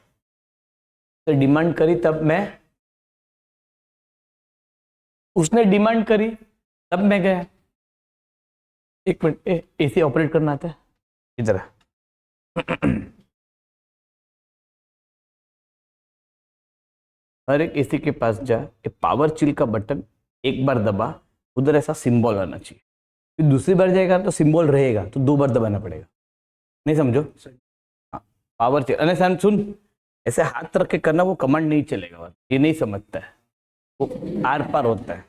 तो डिमांड करी तब मैं, उसने डिमांड करी तब मैं गया। एक मिनट, एसी ऑपरेट करना आता है इधर। हर एक एसी के पास जा, पावर चिल का बटन एक बार दबा, उधर ऐसा सिंबल आना चाहिए। फिर दूसरी बार जाएगा तो सिंबल रहेगा, तो 2 बार दबाना पड़ेगा। नहीं समझो? हाँ, पावर चिल। अरे सर सुन, ऐसे हाथ रख के करना, वो कमांड नहीं चलेगा, ये नहीं समझता है, वो आर पार होता है।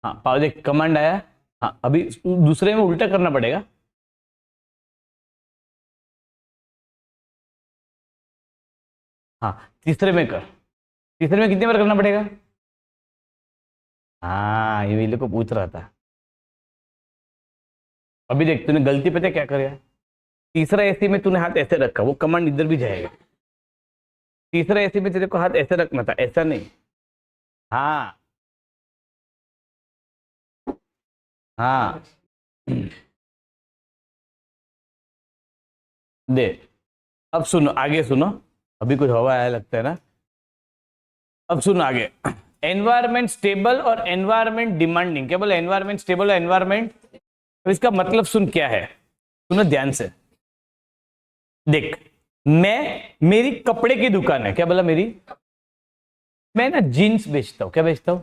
हाँ पावर, देख कमांड आया। हाँ अभी दूसरे में उल्टा करना पड़ेगा। हाँ तीसरे में कर, तीसरे में कितनी बार करना पड़ेगा? हाँ ये मेरे को पूछ रहा था। अभी देख तूने गलती पता है क्या करेगा? तीसरा एसी में तूने हाथ ऐसे रखा, वो कमांड इधर भी जाएगा। तीसरा एसी में तेरे को हाथ ऐसे रखना था, ऐसा नहीं। हाँ हाँ दे। अब सुनो, आगे सुनो, अभी कुछ हवा आया लगता है ना। अब सुनो आगे, एनवायरमेंट स्टेबल और एनवायरमेंट डिमांडिंग। क्या बोला? एनवायरमेंट स्टेबल और एनवायरमेंट। तो इसका मतलब सुन क्या है, सुनो ध्यान से। देख, मेरी कपड़े की दुकान है। क्या बोला? मेरी, मैं ना जीन्स बेचता हूं। क्या बेचता हूं?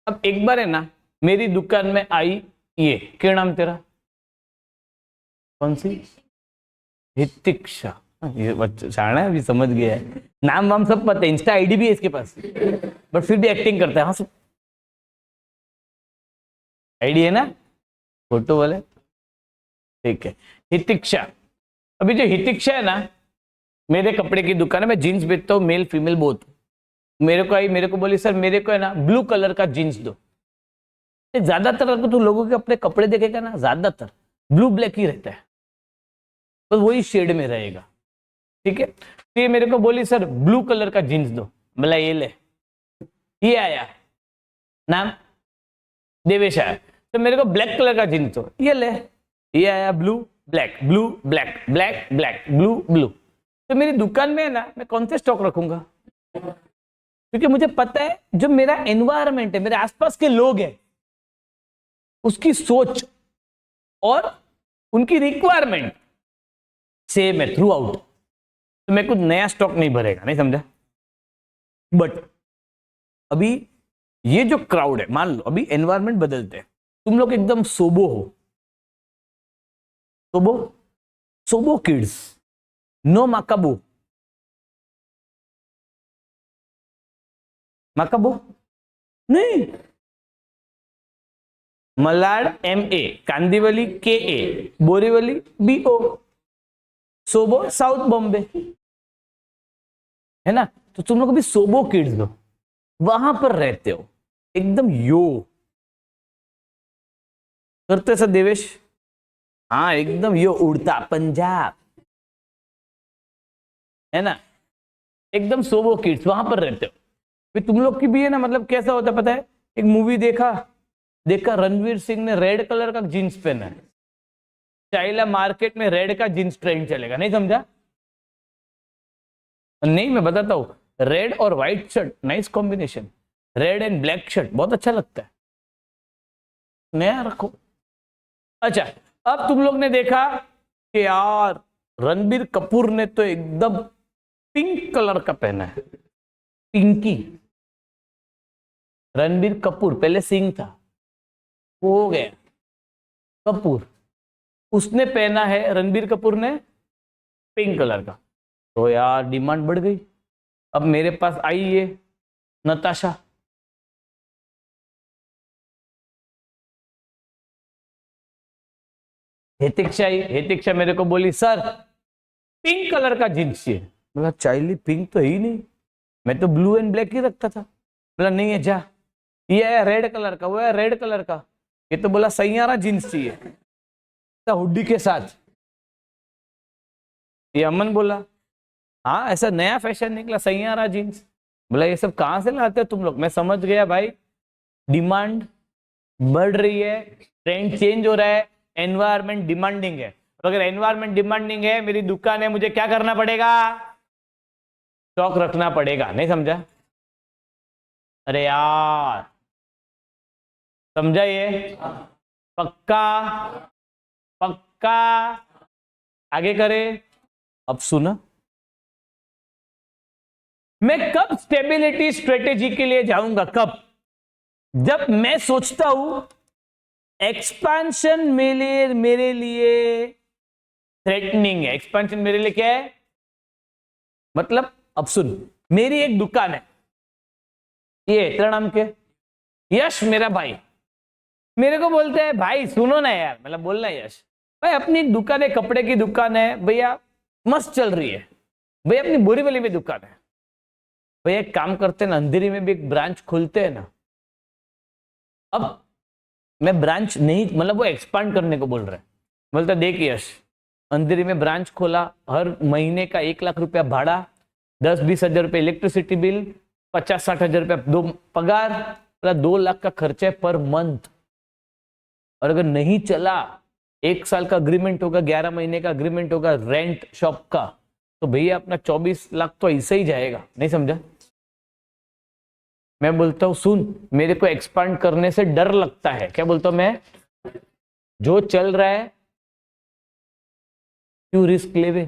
अब एक बार है ना, मेरी दुकान में आई ये, क्या नाम तेरा? कौन सी? हितिक्षा। ये शाना है, अभी समझ गया है, नाम वाम सब पता है, इंस्टा आईडी भी है इसके पास, बट फिर भी एक्टिंग करता है। हाँ सब आईडी है ना, फोटो वाले। ठीक है, हितिक्षा। अभी जो हितिक्षा है ना, मेरे कपड़े की दुकान है, मैं जीन्स बेचता हूँ, मेल फीमेल बोथ। मेरे को आई, मेरे को बोली सर मेरे को है ना ब्लू कलर का जीन्स दो। ज्यादातर अगर तू लोगों के अपने कपड़े देखेगा ना, ज्यादातर ब्लू ब्लैक ही रहता है, तो वही शेड में रहेगा। ठीक है, तो ये मेरे को बोली सर ब्लू कलर का जीन्स दो। बोला ये ले। ये आया नाम देवेश आया, तो मेरे को ब्लैक कलर का जीन्स दो। ये ले। ये आया blue black, blue black, black black, blue blue. तो मेरी दुकान में है ना, मैं कौन से स्टॉक रखूंगा? क्योंकि मुझे पता है जो मेरा एनवायरमेंट है, मेरे आसपास के लोग हैं, उसकी सोच और उनकी रिक्वायरमेंट सेम है थ्रू आउट, तो मैं कुछ नया स्टॉक नहीं भरेगा। नहीं समझा? बट अभी ये जो क्राउड है, मान लो अभी एनवायरमेंट बदलते हैं, तुम लोग एकदम सोबो हो, सोबो, सोबो किड्स, नो माकाबो, माकाबो नहीं, Malad MA, Kandivali KA, Borivali BO, SoBo south Bombay, है ना? तो तुम लोग अभी सोबो किड्स हो, वहां पर रहते हो, एकदम यो करते सर देवेश। हाँ एकदम यो, उड़ता पंजाब, है ना? एकदम सोबो किड्स वहां पर रहते हो। फिर तुम लोग की भी है ना, मतलब कैसा होता है पता है? एक मूवी देखा रणवीर सिंह ने रेड कलर का जीन्स पहना है, चाइला मार्केट में रेड का जीन्स ट्रेंड चलेगा। नहीं समझा? नहीं मैं बताता हूँ, रेड और white shirt nice combination, red and black shirt बहुत अच्छा लगता है, नया रखो। अच्छा, अब तुम लोग ने देखा कि यार रणबीर कपूर ने तो एकदम पिंक कलर का पहना है, पिंकी। रणबीर कपूर पहले सिंह था, वो हो गया कपूर, उसने पहना है, रणबीर कपूर ने पिंक कलर का। तो यार डिमांड बढ़ गई। अब मेरे पास आई है नताशा, हेतिक्षा मेरे को बोली सर पिंक कलर का जींस चाहिए। बोला चाइली पिंक तो ही नहीं, मैं तो ब्लू एंड ब्लैक ही रखता था। बोला नहीं है जा, ये है रेड कलर का, वो है रेड कलर का। ये तो बोला सैयारा जींस चाहिए हुड्डी के साथ। ये अमन बोला हाँ ऐसा नया फैशन निकला सैयारा जींस। बोला ये सब कहां से लाते हो तुम लोग? मैं समझ गया भाई, डिमांड बढ़ रही है, ट्रेंड चेंज हो रहा है, एनवायरमेंट डिमांडिंग है, अगर एनवायरमेंट डिमांडिंग है, मेरी दुकान है, मुझे क्या करना पड़ेगा? स्टॉक रखना पड़ेगा। नहीं समझा? अरे यार, समझा ये? पक्का? पक्का? आगे करे। अब सुना, मैं कब स्टेबिलिटी स्ट्रेटेजी के लिए जाऊंगा? कब? जब मैं सोचता हूं एक्सपेंशन मेरे लिए थ्रेटनिंग है। एक्सपेंशन मेरे लिए क्या है? मतलब अब सुन, मेरी एक दुकान है, ये तेरा नाम क्या? यश मेरा भाई। मेरे को बोलते हैं भाई सुनो ना यार, मतलब बोलना यश भाई, अपनी एक दुकान है, कपड़े की दुकान है भैया, मस्त चल रही है भैया, अपनी बोरीवली में दुकान है भैया, एक काम करते हैं ना, अंधेरी में भी एक ब्रांच खोलते हैं ना। अब मैं ब्रांच नहीं, मतलब वो एक्सपांड करने को बोल रहा है। बोलता देख यश, अंधेरी में ब्रांच खोला, हर महीने का 1 लाख रुपया भाड़ा, 10-20 हजार रुपये इलेक्ट्रिसिटी बिल, 50-60 हजार रुपया दो पगार, 2 लाख का खर्चा है पर मंथ। और अगर नहीं चला, 1 साल का अग्रीमेंट होगा, 11 महीने का अग्रीमेंट होगा रेंट शॉप का, तो भैया अपना 24 लाख तो ऐसे ही जाएगा। नहीं समझा? मैं बोलता हूं सुन, मेरे को एक्सपांड करने से डर लगता है। क्या बोलता हूं मैं? जो चल रहा है क्यों रिस्क लेवे?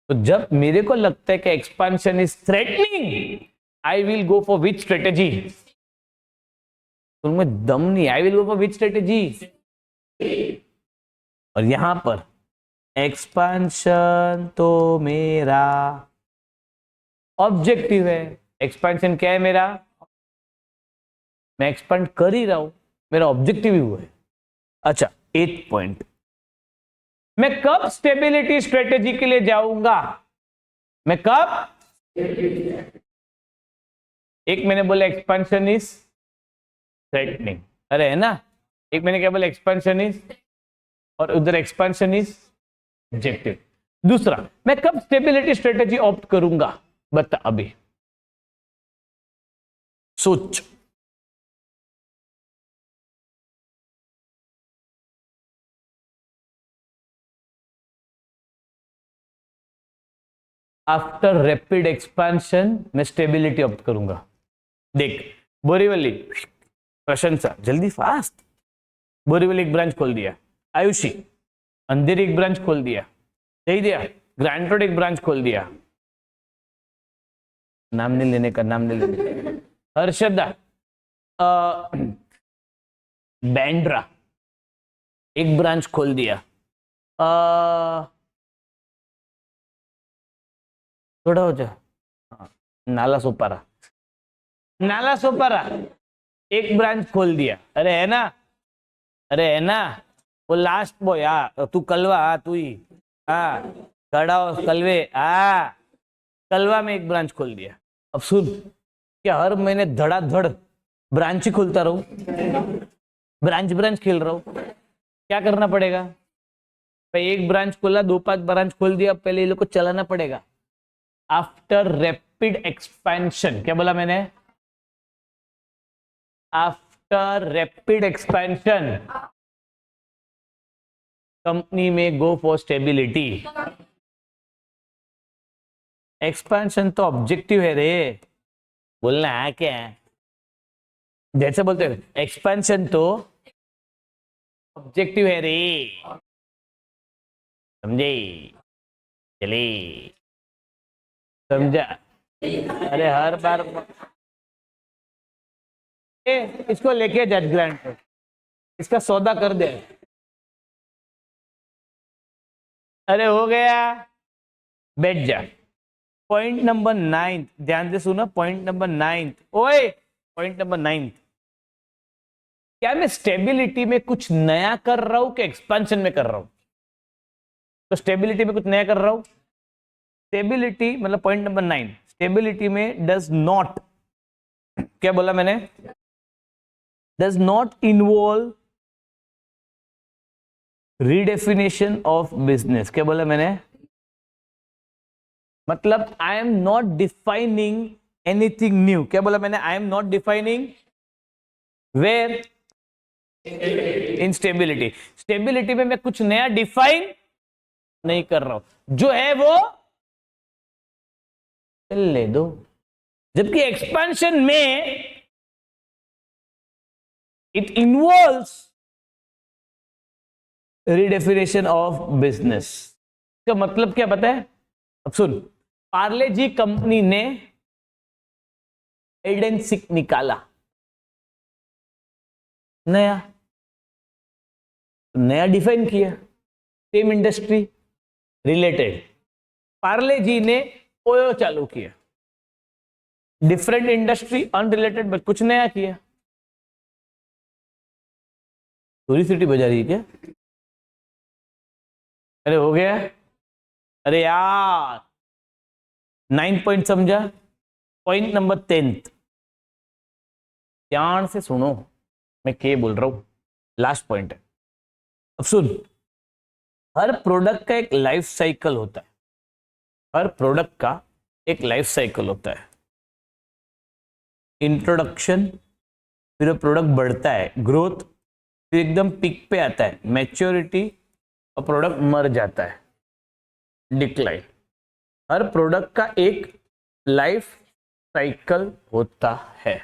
तो जब मेरे को लगता है कि expansion is threatening, I will go for which strategy? तुम्हें दम नहीं, I will go for which strategy? और यहां पर एक्सपांशन तो मेरा ऑब्जेक्टिव है। एक्सपेंशन क्या है मेरा? मैं एक्सपेंड कर ही रहा हूं, मेरा ऑब्जेक्टिव ही वो है। अच्छा, 8th पॉइंट, मैं कब स्टेबिलिटी स्ट्रेटेजी के लिए जाऊंगा? मैं कब? एक मैंने बोला एक्सपेंशन इज थ्रेटनिंग, अरे है ना? एक मैंने क्या बोला? एक्सपेंशन इज, और उधर एक्सपेंशन इज ऑब्जेक्टिव। दूसरा, मैं कब स्टेबिलिटी स्ट्रेटेजी ऑप्ट करूंगा? बता अभी, सोच। आफ्टर रैपिड एक्सपेंशन मैं स्टेबिलिटी ऑप्ट करूंगा। देख, बोरीवली प्रशंसा जल्दी फास्ट, बोरीवली एक ब्रांच खोल दिया, आयुषी अंधेरी एक ब्रांच खोल दिया, दे दिया ग्रैंड रोड एक ब्रांच खोल दिया, नाम नहीं लेने का, नाम नहीं लेने का। हर्षदा बैंड्रा एक ब्रांच खोल दिया, थोड़ा हो जा, नाला सोपारा, नाला सोपारा एक ब्रांच खोल दिया। अरे है ना? अरे है ना? वो लास्ट बॉय, तू कलवा, तू ही खड़ा हो कलवे, कलवा में एक ब्रांच खोल दिया। अब सुन, क्या हर महीने धड़ाधड़ ब्रांच ही खोलता रहूं? ब्रांच ब्रांच खेल रहा हूं? क्या करना पड़ेगा भाई? एक ब्रांच खोला, 2-5 ब्रांच खोल दिया, पहले ये लोग को चलाना पड़ेगा। आफ्टर रैपिड एक्सपेंशन, क्या बोला मैंने? आफ्टर रैपिड एक्सपेंशन कंपनी में गो फॉर स्टेबिलिटी। एक्सपेंशन तो ऑब्जेक्टिव है रे, बोलना है क्या है? जैसे बोलते हैं एक्सपेंशन तो ऑब्जेक्टिव है रे, समझे? चले, समझा? अरे हर बार इसको लेके जज ग्रांट पे, इसका सौदा कर दे। अरे हो गया, बैठ जा। पॉइंट नंबर 9, ध्यान से सुना, पॉइंट नंबर 9, ओए पॉइंट नंबर 9, क्या मैं स्टेबिलिटी में कुछ नया कर रहा हूं कि एक्सपेंशन में कर रहा हूं? तो स्टेबिलिटी में कुछ नया कर रहा हूं। स्टेबिलिटी मतलब पॉइंट नंबर 9, स्टेबिलिटी में डज नॉट, क्या बोला मैंने? Does not involve redefinition of business. क्या बोला मैंने? मतलब I am not defining anything new. क्या बोला मैंने? I am not defining where instability. Stability में मैं कुछ नया डिफाइन नहीं कर रहा हूं, जो है वो चलने दो। जबकि एक्सपेंशन में इट इन्वॉल्व्स रिडेफिनेशन ऑफ बिजनेस। इसका मतलब क्या पता है? अब सुन, पार्ले जी कंपनी ने हाइड एंड सीक निकाला, नया नया डिफाइन किया, सेम इंडस्ट्री रिलेटेड। पार्ले जी ने ओयो चालू किया, डिफरेंट इंडस्ट्री अनरिलेटेड, बट कुछ नया किया। पूरी सिटी बजा रही है क्या? अरे हो गया। अरे यार 9 पॉइंट समझा। पॉइंट नंबर 10, ध्यान से सुनो मैं क्या बोल रहा हूं, लास्ट पॉइंट है। अब सुन, हर प्रोडक्ट का एक लाइफ साइकिल होता है। हर प्रोडक्ट का एक लाइफ साइकिल होता है। इंट्रोडक्शन, फिर प्रोडक्ट बढ़ता है, ग्रोथ, फिर एकदम पीक पे आता है मैच्योरिटी, और प्रोडक्ट मर जाता है, डिक्लाइन। हर प्रोडक्ट का एक लाइफ साइकिल होता है।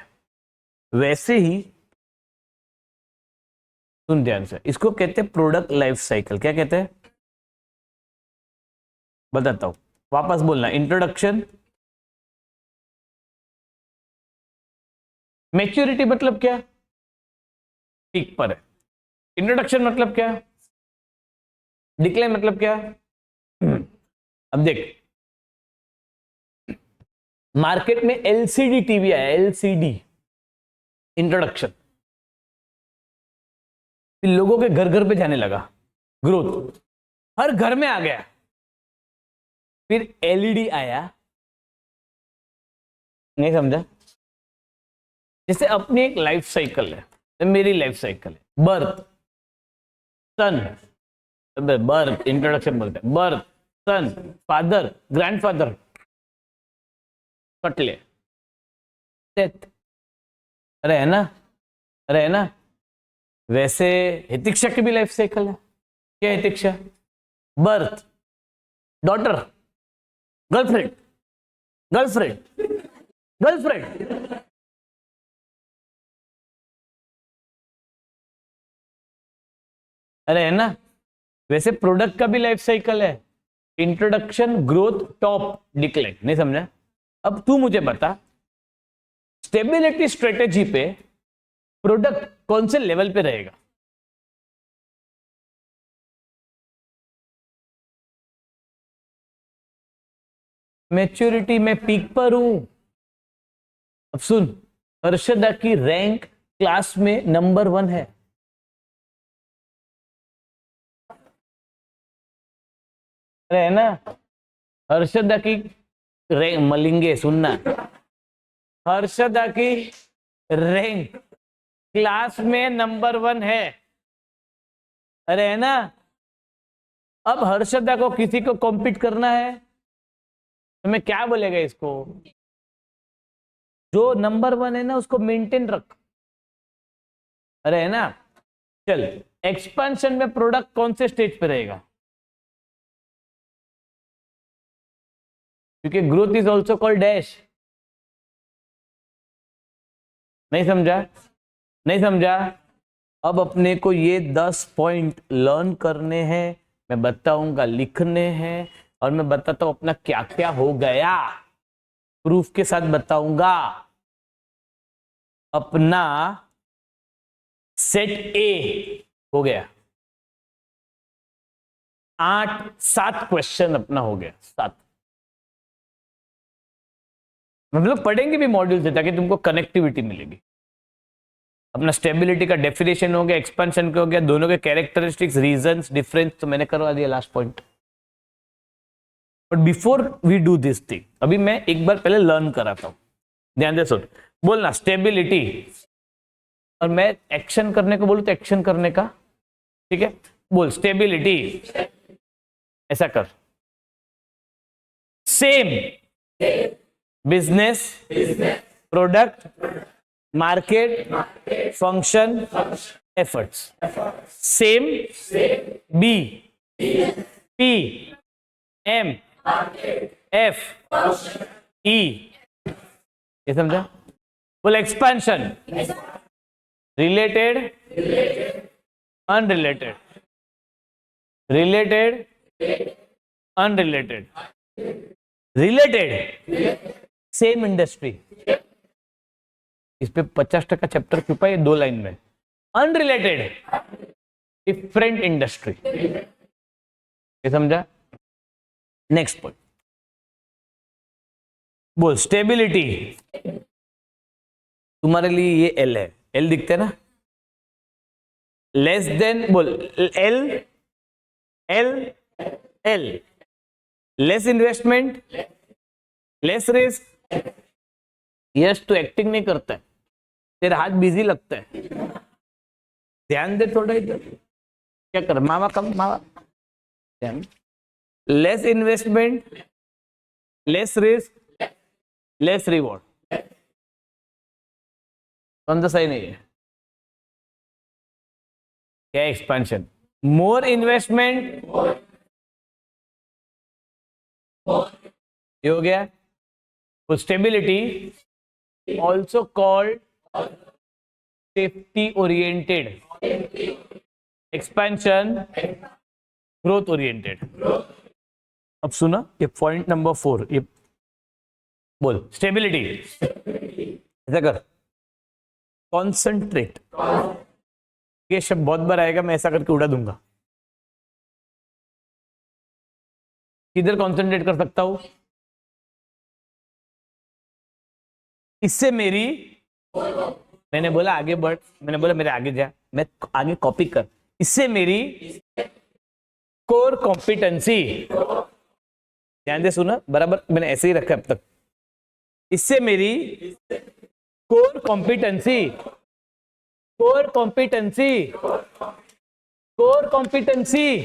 वैसे ही सुन ध्यान से, इसको कहते हैं प्रोडक्ट लाइफ साइकिल। क्या कहते हैं बताता हूं, वापस बोलना। इंट्रोडक्शन, मैच्योरिटी मतलब क्या? पीक पर है। इंट्रोडक्शन मतलब क्या? डिक्लाइन मतलब क्या? अब देख, मार्केट में एलसीडी टीवी आया, एलसीडी इंट्रोडक्शन, लोगों के घर घर पे जाने लगा, ग्रोथ, हर घर में आ गया। फिर एलईडी आया, नहीं समझा? जैसे अपनी एक लाइफ साइकिल है, मेरी लाइफ साइकिल है। बर्थ, सन, बर्थ इंट्रोडक्शन बोलते हैं, बर्थ, सन, फादर, ग्रैंडफादर, कटले, डेथ। अरे है ना, अरे है ना। वैसे हितिक्षा की भी लाइफ साइकिल है। क्या Hitiksha? Birth, daughter, girlfriend, girlfriend, girlfriend, अरे है ना। वैसे प्रोडक्ट का भी लाइफ साइकिल है, इंट्रोडक्शन, ग्रोथ, टॉप, डिक्लाइन। नहीं समझा? अब तू मुझे बता, स्टेबिलिटी स्ट्रेटेजी पे प्रोडक्ट कौन से लेवल पे रहेगा? मैच्योरिटी में पीक पर हूं। अब सुन, हर्षदा की रैंक क्लास में नंबर 1 है। अरे है ना। हर्षदा की रैंक, मलिंगे सुनना, हर्षदा की रैंक क्लास में नंबर 1 है। अरे है ना। अब हर्षदा को किसी को कॉम्पीट करना है तो मैं क्या बोलेगा इसको? जो नंबर 1 है ना उसको मेंटेन रख। अरे है ना। चल, एक्सपेंशन में प्रोडक्ट कौन से स्टेज पे रहेगा? क्योंकि growth is also called dash. नहीं समझा? नहीं समझा? अब अपने को ये 10 पॉइंट लर्न करने हैं, मैं बताऊंगा, लिखने हैं, और मैं बताता हूं अपना क्या क्या हो गया, प्रूफ के साथ बताऊंगा। अपना सेट ए हो गया, 7 क्वेश्चन अपना हो गया, 7। हम लोग पढ़ेंगे भी मॉड्यूल से ताकि तुमको कनेक्टिविटी मिलेगी। अपना स्टेबिलिटी का डेफिनेशन हो गया, एक्सपेंशन का हो गया, दोनों के कैरेक्टरिस्टिक्स, रीजंस, डिफरेंस तो मैंने करवा दिया last point. But before we do this thing, अभी मैं एक बार पहले लर्न कराता हूं। ध्यान दे, सुन, बोलना स्टेबिलिटी, और मैं एक्शन करने को बोलूं तो एक्शन करने का, ठीक है? बोल स्टेबिलिटी, ऐसा कर। Same business, product, market, function, efforts, same B P M F E, ये समझा? बोल expansion, related unrelated, related unrelated, related same industry, इस पे 50% चैप्टर छुपा है 2 लाइन में। अनरिलेटेड डिफरेंट इंडस्ट्री, ये समझा? नेक्स्ट पॉइंट, बोल स्टेबिलिटी, तुम्हारे लिए ये एल है, एल दिखते है ना? लेस देन, बोल L L L, less investment, less risk, yes तो एक्टिंग नहीं करता है, तेरा हाथ बिजी लगता है, ध्यान दे थोड़ा इधर, क्या कर मावा कम मावा, ध्यान, less investment, less risk, less reward, कौन सा सही नहीं है? क्या एक्सपेंशन, मोर इन्वेस्टमेंट, ये हो गया। Stability also called safety oriented, expansion growth oriented. अब सुना ये पॉइंट नंबर 4, ये बोल स्टेबिलिटी, ऐसा कर, कॉन्सेंट्रेट, ये शब्द बहुत बार आएगा, मैं ऐसा करके उड़ा दूंगा। किधर कॉन्सेंट्रेट कर सकता हूं? इससे मेरी, मैंने बोला आगे बढ़, मैंने बोला मेरे आगे जा, मैं आगे कॉपी कर, इससे मेरी कोर कॉम्पिटेंसी, ध्यान दे सुना बराबर, मैंने ऐसे ही रखा अब तक, इससे मेरी core competency, core competency, core competency,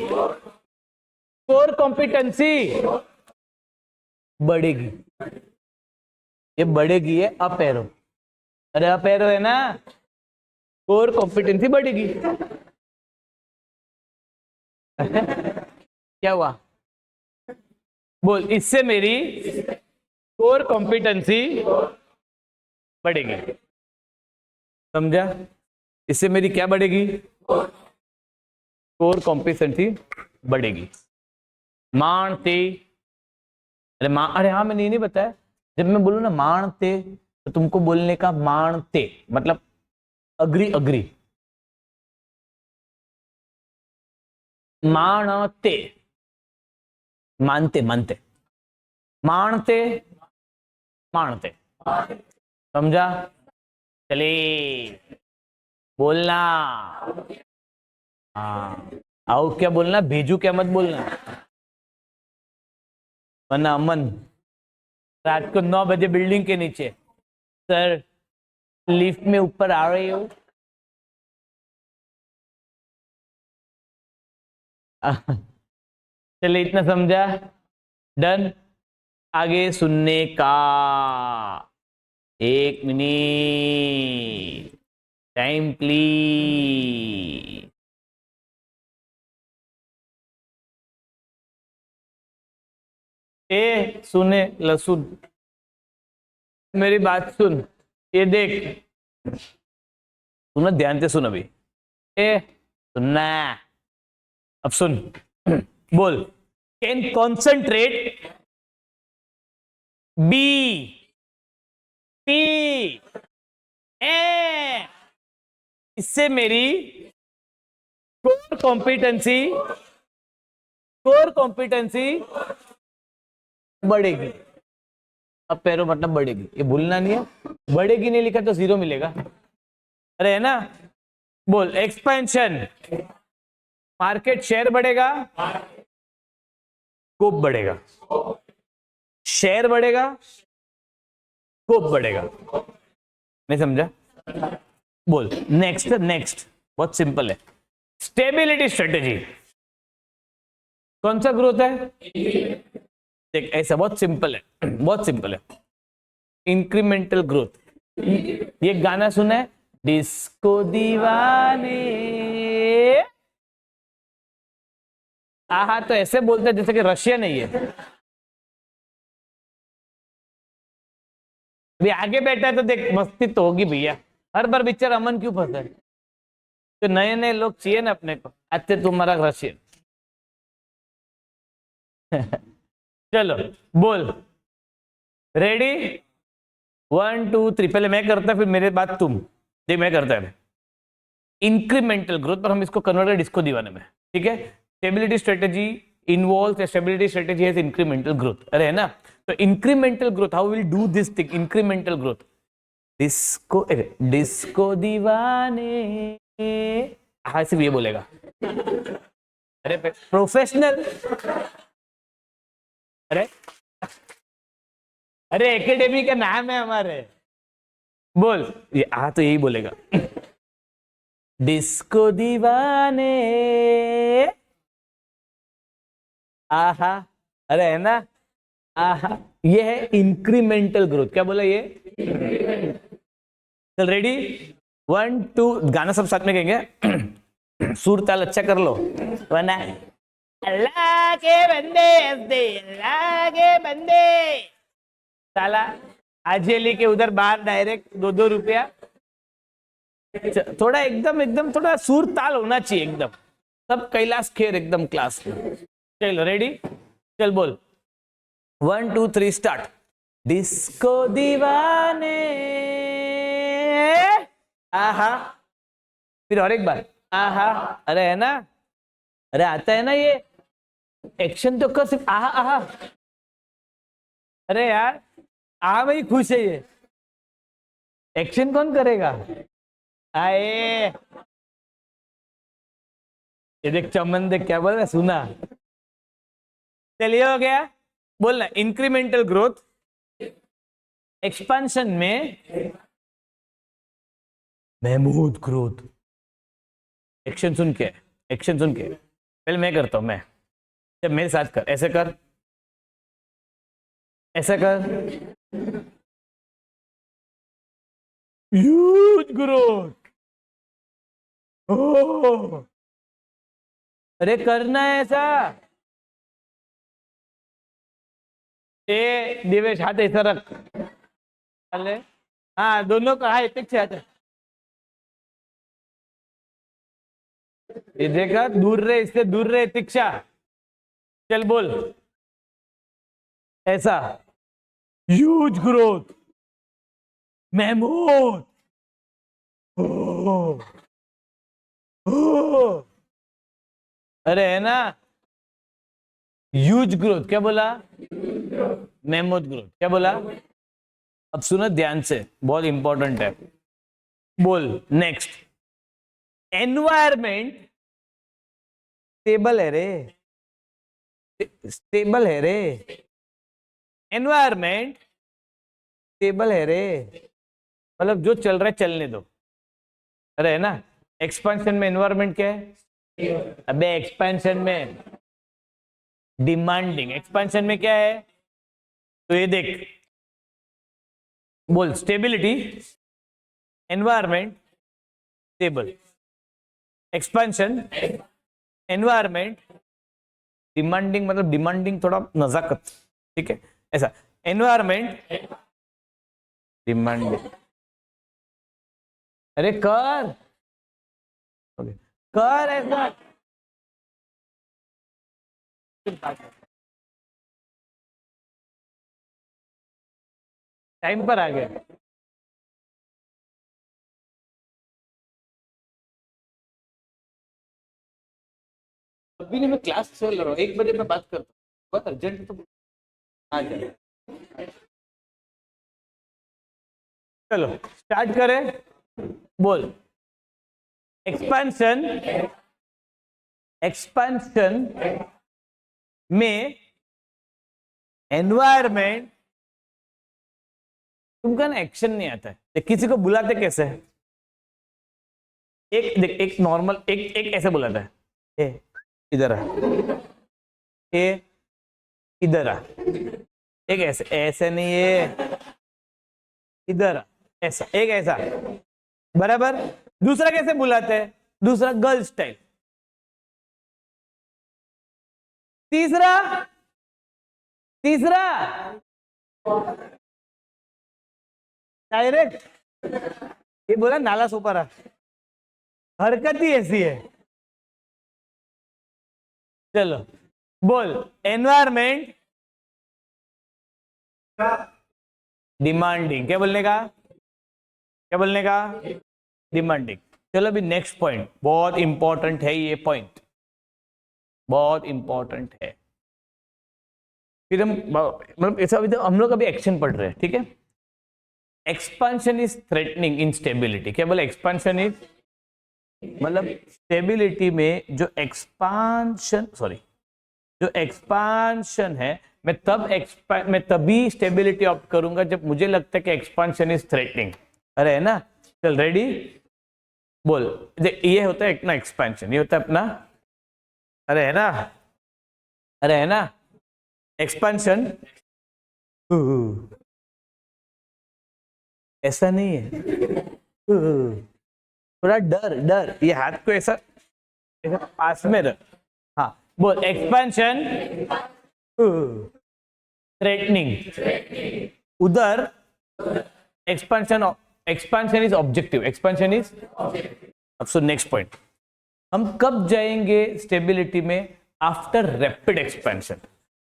core competency बढ़ेगी। ये बढ़ेगी, है अप एरो, अरे अप एरो है ना, कोर कॉम्पिटेंसी बढ़ेगी। क्या हुआ? बोल इससे मेरी कोर कॉम्पिटेंसी बढ़ेगी, समझा? इससे मेरी क्या बढ़ेगी? कोर कॉम्पिटेंसी बढ़ेगी। मानते, अरे हाँ मैंने ये नहीं बताया, जब मैं बोलूं ना मानते, तो तुमको बोलने का मानते मतलब अग्री अग्री, मानते मानते मानते, मानते मानते, समझा? चले बोलना, हाँ आओ क्या बोलना, भेजू क्या मत बोलना, वरना अमन रात को 9 बजे बिल्डिंग के नीचे, सर लिफ्ट में ऊपर आ रहे हो, चले इतना समझा, डन। आगे सुनने का 1 मिनट टाइम प्लीज। ए सुने लसुन, मेरी बात सुन, ये देख, सुना ध्यान से सुन, अभी ए सुनना, अब सुन, बोल can concentrate B P A, इससे मेरी कोर कॉम्पिटेंसी बढ़ेगी। अब पैरों मतलब बढ़ेगी, ये भूलना नहीं है, बढ़ेगी नहीं लिखा तो 0 मिलेगा, अरे है ना? बोल एक्सपेंशन, मार्केट शेयर बढ़ेगा, स्कोप बढ़ेगा, शेयर बढ़ेगा, स्कोप बढ़ेगा, नहीं समझा? बोल नेक्स्ट, नेक्स्ट बहुत सिंपल है, स्टेबिलिटी स्ट्रेटेजी, कौन सा ग्रोथ है? देख ऐसा बहुत सिंपल है, बहुत सिंपल है, इंक्रीमेंटल ग्रोथ। ये गाना सुना है, डिस्को दीवाने। आहा तो ऐसे बोलते हैं जैसे कि रशियन है ये। अभी आगे बैठा है तो देख मस्ती तो होगी भैया। हर बार बेचारा अमन क्यों फंसा है? तो नए नए लोग चाहिए ना अपने को। अच्छे तुम्हारा रशियन। चलो बोल। रेडी 1 2 3। पहले मैं करता फिर मेरे बाद तुम। देख मैं करता है इंक्रीमेंटल ग्रोथ पर हम इसको कन्वर्ट कर डिस्को दीवाने में। ठीक है। Stability strategy involve stability strategy has incremental growth. अरे है ना। तो incremental growth how will do this thing incremental growth. Disco disco दीवाने। हाँ सिर्फ ये बोलेगा। अरे प्रोफेशनल। अरे अरे एकेडमी का नाम है हमारे। बोल ये तो यही बोलेगा। डिस्को दीवाने। आहा। अरे है ना। आहा ये है इंक्रीमेंटल ग्रोथ। क्या बोला ये? चल रेडी 1 2। गाना सब साथ में कहेंगे। सुर ताल अच्छा कर लो वरना अल्लाह के बंदे हंसदे अल्लाह के बंदे। साला आजेली के उधर बाहर डायरेक्ट 2 रुपया। थोड़ा एकदम एकदम थोड़ा सुर ताल होना चाहिए एकदम। सब कैलाश खेर एकदम क्लास में। चलो रेडी। चल बोल 1 2 3 स्टार्ट। डिस्को दीवाने। आहा। फिर और एक बार आहा। अरे है ना। अरे आता है ना ये। एक्शन तो कर सिर्फ आहा आहा। अरे यार भाई खुश है ये। एक्शन कौन करेगा? आए ये देख चमन देख क्या बोल रहा सुना। चलिए हो गया। बोलना इंक्रीमेंटल ग्रोथ एक्सपेंशन में महमूद ग्रोथ। एक्शन सुन के पहले मैं करता हूं। मैं जब मेरे साथ कर ऐसे कर ऐसा कर। Huge growth. ओह अरे करना है ऐसा। ए दिवेश हाथ ऐसा रख। अरे हाँ दोनों का हाथ पीछे आता। ये देखा दूर रहे इससे दूर रहे तीक्षा। चल बोल ऐसा ह्यूज ग्रोथ महमूद। ओह ओह अरे है ना। ह्यूज ग्रोथ क्या बोला? महमूद ग्रोथ क्या बोला? अब सुनो ध्यान से बहुत इंपॉर्टेंट है। बोल नेक्स्ट। एनवायरमेंट स्टेबल है रे। स्टेबल है रे। एनवायरमेंट स्टेबल है रे। मतलब जो चल रहा है चलने दो। अरे है ना। एक्सपेंशन में एनवायरमेंट क्या है? अबे एक्सपेंशन में डिमांडिंग। एक्सपेंशन में क्या है? तो ये देख बोल stability environment stable expansion environment demanding. मतलब डिमांडिंग थोड़ा नजाकत। ठीक है ऐसा एनवायरमेंट डिमांडिंग। अरे कर कर ऐसा। टाइम पर आ गया। अभी नहीं मैं क्लास चल रहा हूँ 1 बजे मैं बात करता हूँ। बहुत अर्जेंट है तो आ जाए। चलो स्टार्ट करें। बोल एक्सपेंशन एक्सपेंशन में एनवायरमेंट। तुमका ना एक्शन नहीं आता है। किसी को बुलाते कैसे? एक देख एक नॉर्मल एक ऐसे बुलाता है। ए इधर आ। ए इधर आ। एक ऐसे ऐसे नहीं है। इधर आ ऐसा एक ऐसा। बराबर। दूसरा कैसे बुलाते हैं? दूसरा गर्ल स्टाइल। तीसरा तीसरा डायरेक्ट, ये बोला नाला सोपारा, हरकत ही ऐसी है। चलो बोल, एनवायरमेंट डिमांडिंग। क्या बोलने का? क्या बोलने का? डिमांडिंग। चलो अभी नेक्स्ट पॉइंट, बहुत इंपॉर्टेंट है ये पॉइंट, बहुत इंपॉर्टेंट है। फिर हम मतलब ऐसा अभी तो हम लोग अभी एक्शन पढ़ रहे हैं, ठीक है। Expansion is threatening in stability. क्या बोले? एक्सपांशन इज मतलब स्टेबिलिटी में जो एक्सपांशन, सॉरी जो एक्सपांशन है, मैं तभी स्टेबिलिटी ऑप्ट करूंगा जब मुझे लगता है कि एक्सपांशन इज थ्रेटनिंग। अरे है ना? चल रेडी, बोल। ये होता है अपना एक्सपेंशन, ये होता है अपना, अरे है ना, अरे है ना एक्सपेंशन। ऐसा नहीं है, थोड़ा डर डर, ये हाथ को ऐसा ऐसा पास में रख। हाँ बोल, एक्सपेंशन थ्रेटनिंग, उधर expansion, expansion is objective, expansion is. अब सो नेक्स्ट पॉइंट, हम कब जाएंगे स्टेबिलिटी में? After rapid expansion.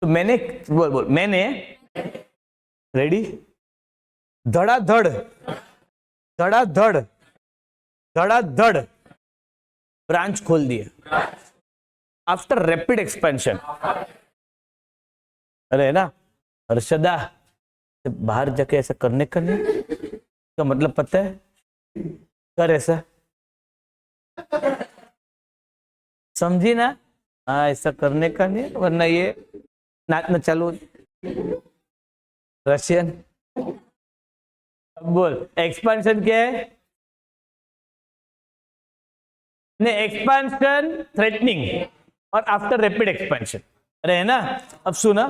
तो मैंने बोल बोल मैंने रेडी धड़ाधड़ धड़ाधड़ धड़ाधड़ ब्रांच खोल दिया आफ्टर रैपिड एक्सपेंशन। अरे है ना हर्षदा, बाहर जाके ऐसा करने का नहीं, का मतलब पता है? कर ऐसा, समझी ना? हाँ ऐसा करने का नहीं, वरना ये नाचना चालू। रशियन बोल, एक्सपेंशन क्या है? नहीं, एक्सपेंशन थ्रेटनिंग और आफ्टर रैपिड एक्सपेंशन। अरे है ना? अब सुना,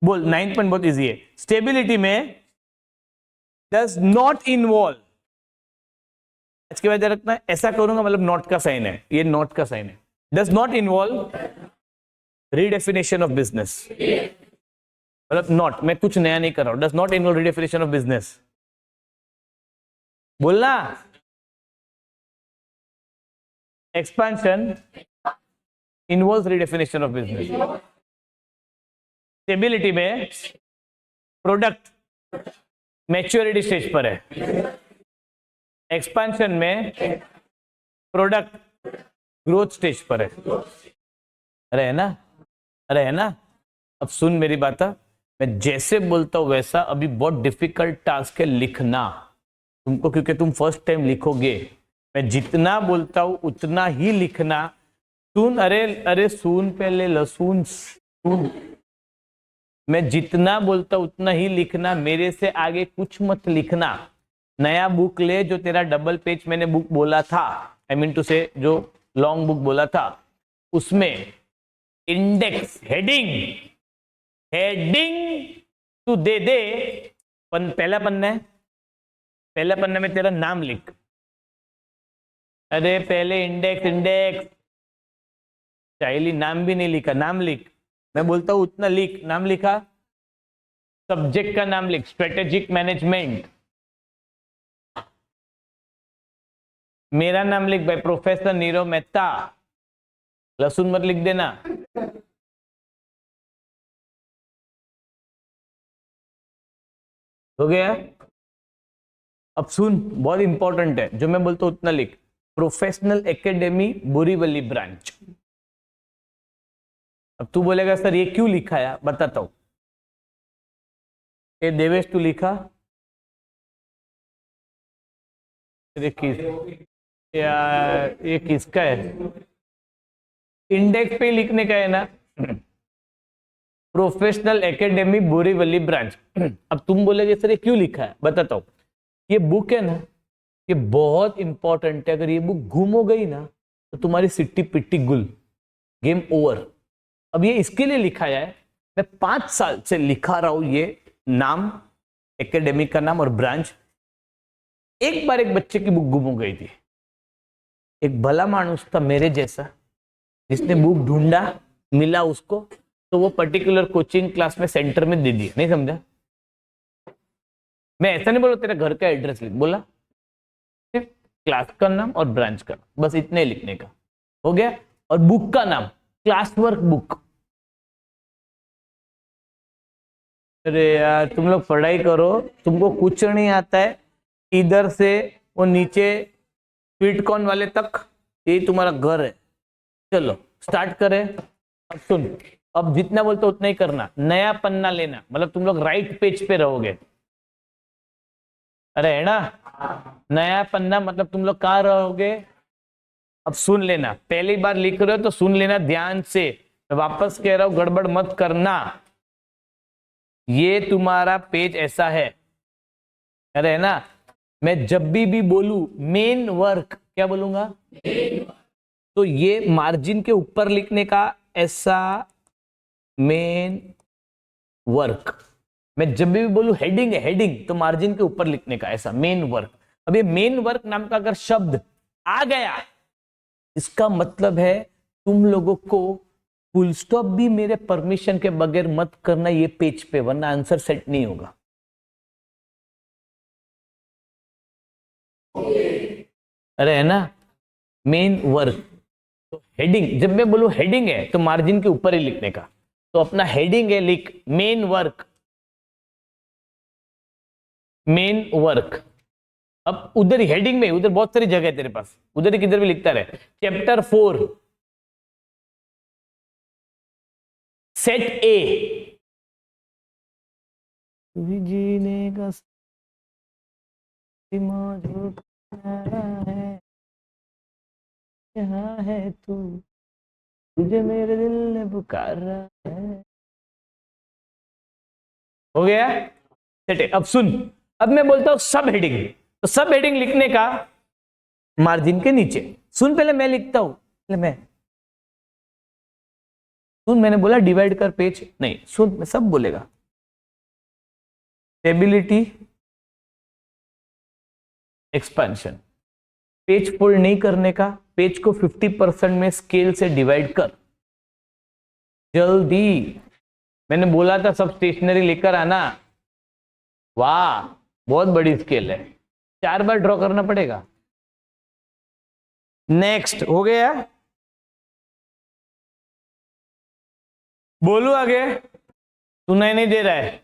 बोल 9 पॉइंट बहुत इजी है। स्टेबिलिटी में डज नॉट इन्वॉल्व, इसके बाद रखना है, ऐसा करूंगा मतलब नॉट का साइन है, ये नॉट का साइन है। Does not involve redefinition of business, मतलब नॉट, मैं कुछ नया नहीं कर रहा हूं। Does not involve redefinition of business, बोलना। Expansion involve redefinition of business. Stability में प्रोडक्ट मैच्योरिटी स्टेज पर है, एक्सपेंशन में प्रोडक्ट ग्रोथ स्टेज पर है। अरे है ना, अरे है ना? अब सुन मेरी बात, मैं जैसे बोलता हूं वैसा। अभी बहुत डिफिकल्ट टास्क है लिखना तुमको, क्योंकि तुम फर्स्ट टाइम लिखोगे। मैं जितना बोलता हूं उतना ही लिखना। सुन, अरे अरे सुन पहले, लहसुन सुन। मैं जितना बोलता हूं उतना ही लिखना, मेरे से आगे कुछ मत लिखना। नया बुक ले, जो तेरा डबल पेज मैंने बुक बोला था, आई मीन टू से जो लॉन्ग बुक बोला था, उसमें इंडेक्स हेडिंग, हेडिंग तू दे दे। पहला पन्ना है, पहला पन्ना में तेरा नाम लिख। अरे पहले इंडेक्स, इंडेक्स चाइली, नाम भी नहीं लिखा, नाम लिख। मैं बोलता हूं उतना लिख, नाम लिखा। सब्जेक्ट का नाम लिख, स्ट्रेटेजिक मैनेजमेंट। मेरा नाम लिख भाई, प्रोफेसर नीरव मेहता। लहसुन मत लिख देना। हो गया? अब सुन, बहुत इंपॉर्टेंट है, जो मैं बोलता हूं उतना लिख। Professional academy Borivali branch. अब तू बोलेगा सर ये क्यों लिखा है, बताता हूं। ये देवेश तू लिखा, ये किसका है? इंडेक्स पे लिखने का है ना, प्रोफेशनल एकेडमी बोरीवली ब्रांच। अब तुम बोलेगे सर ये क्यों लिखा है, बताता हूं। ये बुक है ना, ये बहुत इंपॉर्टेंट है। अगर ये बुक गुम हो गई ना तो तुम्हारी सिट्टी पिट्टी गुल, गेम ओवर। अब ये इसके लिए लिखा है, मैं 5 साल से लिखा रहा हूं ये नाम, एकेडमी का नाम और ब्रांच। एक बार एक बच्चे की बुक गुम हो गई थी, एक भला मानुस था मेरे जैसा, जिसने बुक ढूंढा, मिला उसको, तो वो पर्टिकुलर कोचिंग क्लास में सेंटर में दे दी। नहीं समझा? मैं ऐसा नहीं बोला तेरा घर का एड्रेस लिख, बोला सिर्फ क्लास का नाम और ब्रांच का, बस इतने लिखने का हो गया। और बुक का नाम क्लास वर्क बुक। अरे यार तुम लोग पढ़ाई करो, तुमको कुछ नहीं आता है, इधर से वो नीचे स्वीटकॉर्न वाले तक यही तुम्हारा घर है। चलो स्टार्ट करें। अब सुन, अब जितना बोलते उतना ही करना, नया पन्ना लेना, मतलब तुम लोग राइट पेज पे रहोगे। अरे है ना, नया पन्ना मतलब तुम लोग कहाँ रहोगे। अब सुन लेना, पहली बार लिख रहे हो तो सुन लेना ध्यान से, मैं वापस कह रहा हूं गड़बड़ मत करना। ये तुम्हारा पेज ऐसा है, अरे है ना, मैं जब भी बोलूं मेन वर्क, क्या बोलूंगा, तो ये मार्जिन के ऊपर लिखने का ऐसा मेन वर्क। मैं जब भी बोलूं हेडिंग है, हेडिंग, तो मार्जिन के ऊपर लिखने का ऐसा मेन वर्क। अब ये मेन वर्क नाम का अगर शब्द आ गया, इसका मतलब है तुम लोगों को फुल स्टॉप भी मेरे परमिशन के बगैर मत करना ये पेज पे, वरना आंसर सेट नहीं होगा। अरे है ना, मेन वर्क, तो हेडिंग, जब मैं बोलूं हेडिंग है तो मार्जिन के ऊपर ही लिखने का, तो अपना हेडिंग है लिख मेन वर्क, मेन वर्क। अब उधर ही हेडिंग में, उधर बहुत सारी जगह है तेरे पास, उधर ही किधर भी लिखता रहे, चैप्टर 4 सेट ए, जीने का है, यहाँ है तू, तुझे मेरे दिल ने पुकारा है। हो गया सेट ए। अब सुन, अब मैं बोलता हूं सब हेडिंग, तो सब हेडिंग लिखने का मार्जिन के नीचे। सुन, पहले मैं लिखता हूं, पहले मैं सुन, मैंने बोला डिवाइड कर पेज नहीं, सुन मैं सब बोलेगा। स्टेबिलिटी एक्सपेंशन, पेज फोल्ड नहीं करने का, पेज को 50% में स्केल से डिवाइड कर जल्दी। मैंने बोला था सब स्टेशनरी लेकर आना, वाह बहुत बड़ी स्केल है, 4 बार ड्रॉ करना पड़ेगा। नेक्स्ट हो गया, बोलू आगे, सुनाई नहीं दे रहा है।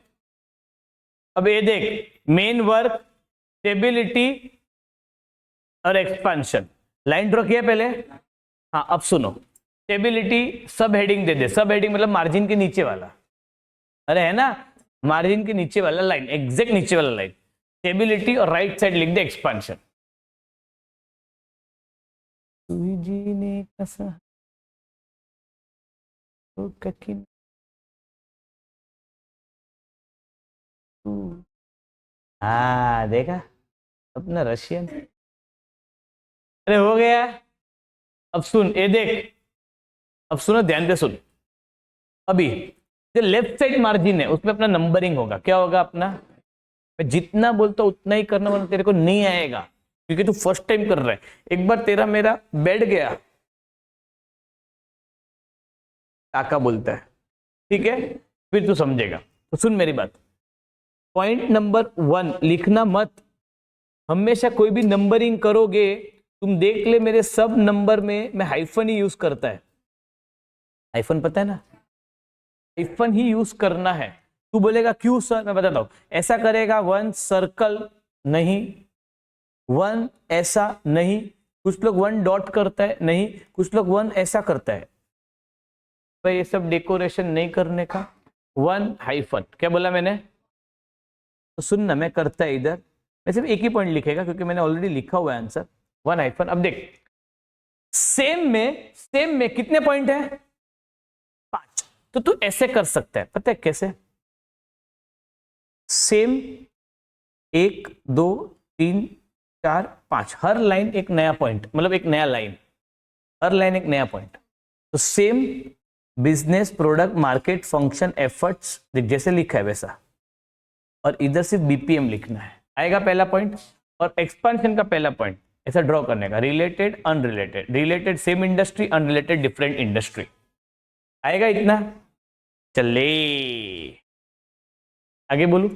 अब ये देख, मेन वर्क, स्टेबिलिटी और एक्सपेंशन, लाइन ड्रॉ किया पहले। हाँ अब सुनो, स्टेबिलिटी सब हेडिंग दे दे, सब हेडिंग मतलब मार्जिन के नीचे वाला, अरे है ना, मार्जिन के नीचे वाला लाइन, एग्जैक्ट नीचे वाला लाइन स्टेबिलिटी, और राइट साइड लिख दे एक्सपेंशन। जीने का हाँ देखा अपना रशियन। अरे हो गया। अब सुन, ये देख, अब सुनो ध्यान से सुन, अभी जो लेफ्ट साइड मार्जिन है उसमें अपना नंबरिंग होगा, क्या होगा अपना, मैं जितना बोलता हूं उतना ही करना, वरना तेरे को नहीं आएगा, क्योंकि तू फर्स्ट टाइम कर रहा है। एक बार तेरा मेरा बैठ गया, काका बोलता है, ठीक है, फिर तू समझेगा। तो सुन मेरी बात, पॉइंट नंबर 1 लिखना मत, हमेशा कोई भी नंबरिंग करोगे, तुम देख ले मेरे सब नंबर में मैं हाइफन ही यूज करता है, हाइफन पता है ना, हाइफन ही यूज करना है। तू बोलेगा क्यों सर, मैं बताता हूं, ऐसा करेगा 1 सर्कल नहीं, 1 ऐसा नहीं, कुछ लोग 1 डॉट करता है नहीं, कुछ लोग 1 ऐसा करता है, भाई ये सब डेकोरेशन नहीं करने का, 1 हाइफन, क्या बोला मैंने, तो सुनना मैं करता है इधर, मैं सिर्फ एक ही पॉइंट लिखेगा क्योंकि मैंने ऑलरेडी लिखा हुआ है आंसर, 1 हाइफन। अब देख, सेम में कितने पॉइंट है, 5, तो तू ऐसे कर सकता है, पता है कैसे, सेम 1 2 3 4 5, हर लाइन एक नया पॉइंट, मतलब एक नया लाइन, हर लाइन एक नया पॉइंट, तो same business product market function efforts, जैसे लिखा है वैसा, और इधर सिर्फ बीपीएम लिखना है, आएगा पहला पॉइंट। और एक्सपांशन का पहला पॉइंट ऐसा ड्रॉ करने का, related unrelated, related same industry, unrelated different industry. आएगा इतना? चले आगे बोलू।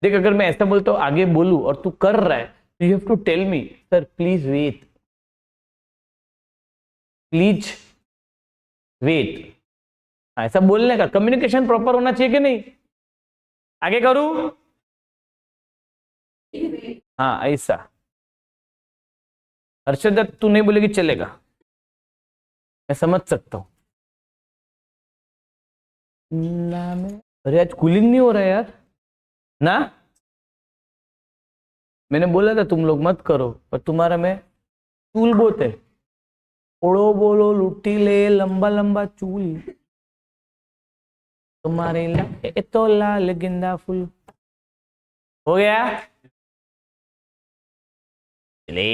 देख अगर मैं ऐसा बोलता हूं आगे बोलू और तू कर रहा है तो you have to tell me sir please wait, please wait. ऐसा बोलने का कम्युनिकेशन प्रॉपर होना चाहिए कि नहीं? आगे करूं? हाँ ऐसा। हर्षद तू नहीं बोलेगी चलेगा, मैं समझ सकता हूं ना। मैं अरे आज कूलिंग नहीं हो रहा है यार ना। मैंने बोला था तुम लोग मत करो, पर तुम्हारा मैं चूल बहुत है। ओड़ो बोलो लुट्टी ले लंबा लंबा चूल, तुम्हारे लाए तो लाल गेंदा फूल। हो गया? ले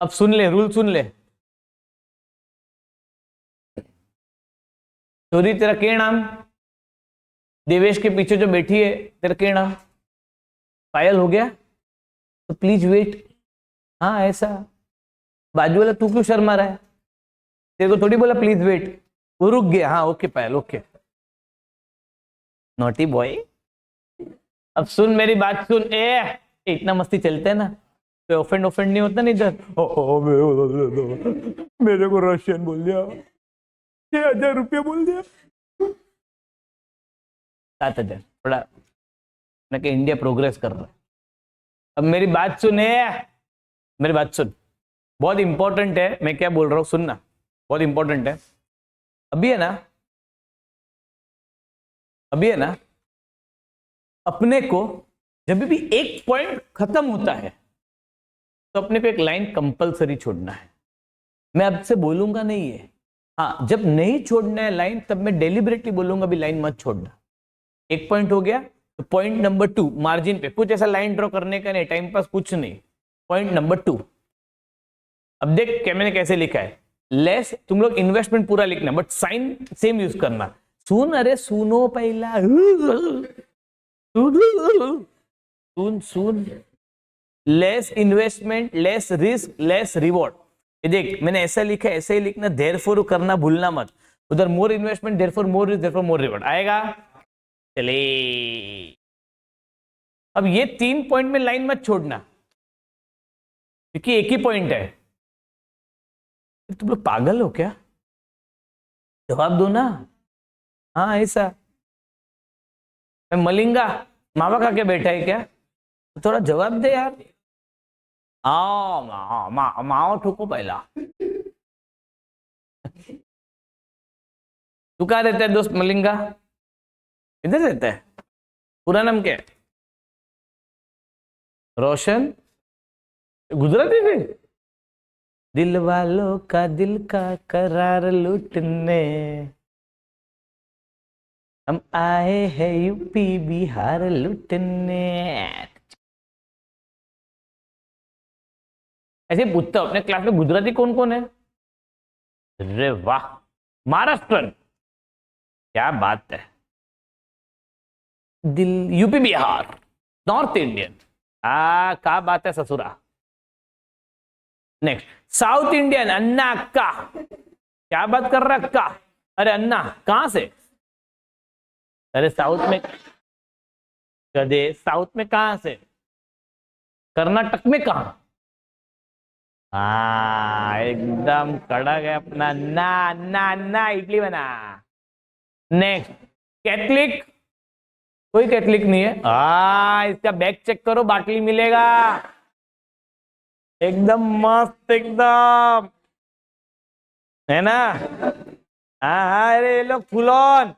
अब सुन ले, रूल सुन ले। चोरी तेरा क्या नाम? देवेश के पीछे जो बैठी है तेरा क्या नाम? पायल। हो गया? तो प्लीज वेट। हाँ ऐसा। बाजू वाला तू क्यों शर्मा रहा है? तेरे को थोड़ी बोला प्लीज वेट, वो रुक गया। हाँ ओके पायल ओके। Naughty boy. अब सुन मेरी बात सुन। इतना मस्ती चलते है ना, तो ऑफेंड नहीं होता नहीं इधर। मेरे को रशियन बोल दिया, 6,000 रुपया बोल दिया। 7,000 थोड़ा ना कि इंडिया प्रोग्रेस कर रहा है। अब मेरी बात सुन, मेरी बात सुन, बहुत इंपॉर्टेंट है। मैं क्या बोल रहा हूँ सुनना, बहुत इंपॉर्टेंट है। अभी है ना, अपने को जब भी एक पॉइंट खत्म होता है तो अपने को एक लाइन कंपलसरी छोड़ना है। मैं आपसे बोलूंगा नहीं है, हाँ जब नहीं छोड़ना है लाइन तब मैं डेलिबरेटली बोलूंगा भी लाइन मत छोड़ना। एक पॉइंट हो गया तो पॉइंट नंबर 2 मार्जिन पे कुछ ऐसा लाइन ड्रॉ करने का नहीं, टाइम पास कुछ नहीं। पॉइंट नंबर 2, अब देख क्या मैंने कैसे लिखा है। लेस, तुम लोग इन्वेस्टमेंट पूरा लिखना बट साइन सेम यूज करना। सुन, अरे सुनो पहला, सुन। Less investment, less risk, less reward. ये देख मैंने ऐसा लिखा है, ऐसे ही लिखना। देयरफॉर करना भूलना मत। उधर more investment, therefore more risk, therefore more reward आएगा। चले अब ये 3 पॉइंट में लाइन मत छोड़ना क्योंकि एक ही पॉइंट है। तुम लोग पागल हो क्या? जवाब दो ना। हाँ ऐसा। मैं मलिंगा मावा खा के बैठा है क्या? तो थोड़ा जवाब दे यार। माओ ठोको पहला। तू कहाँ रहता है दोस्त मलिंगा? इधर रहता है? पूरा नाम क्या है? रोशन। गुजराती थे? दिल वालों का दिल का करार लूटने हम आए हैं यूपी बिहार लूटने। ऐसे पूछता हूं अपने क्लास में गुजराती कौन कौन है? अरे वाह, महाराष्ट्र, क्या बात है। दिल यूपी बिहार, नॉर्थ इंडियन, क्या बात है ससुरा। नेक्स्ट साउथ इंडियन, अन्ना अक्का, क्या बात कर रहा अक्का? अरे अन्ना कहां से? अरे साउथ में गधे, साउथ में कहां से? कर्नाटक में कहां? हाँ एकदम कड़क है अपना। अन्ना अन्ना अन्ना इडली बना। नेक्स्ट कैथलिक, कोई कैथलिक नहीं है। इसका बैग चेक करो, बाटली मिलेगा एकदम मस्त, एकदम है ना। हाँ अरे ये लोग फुलॉन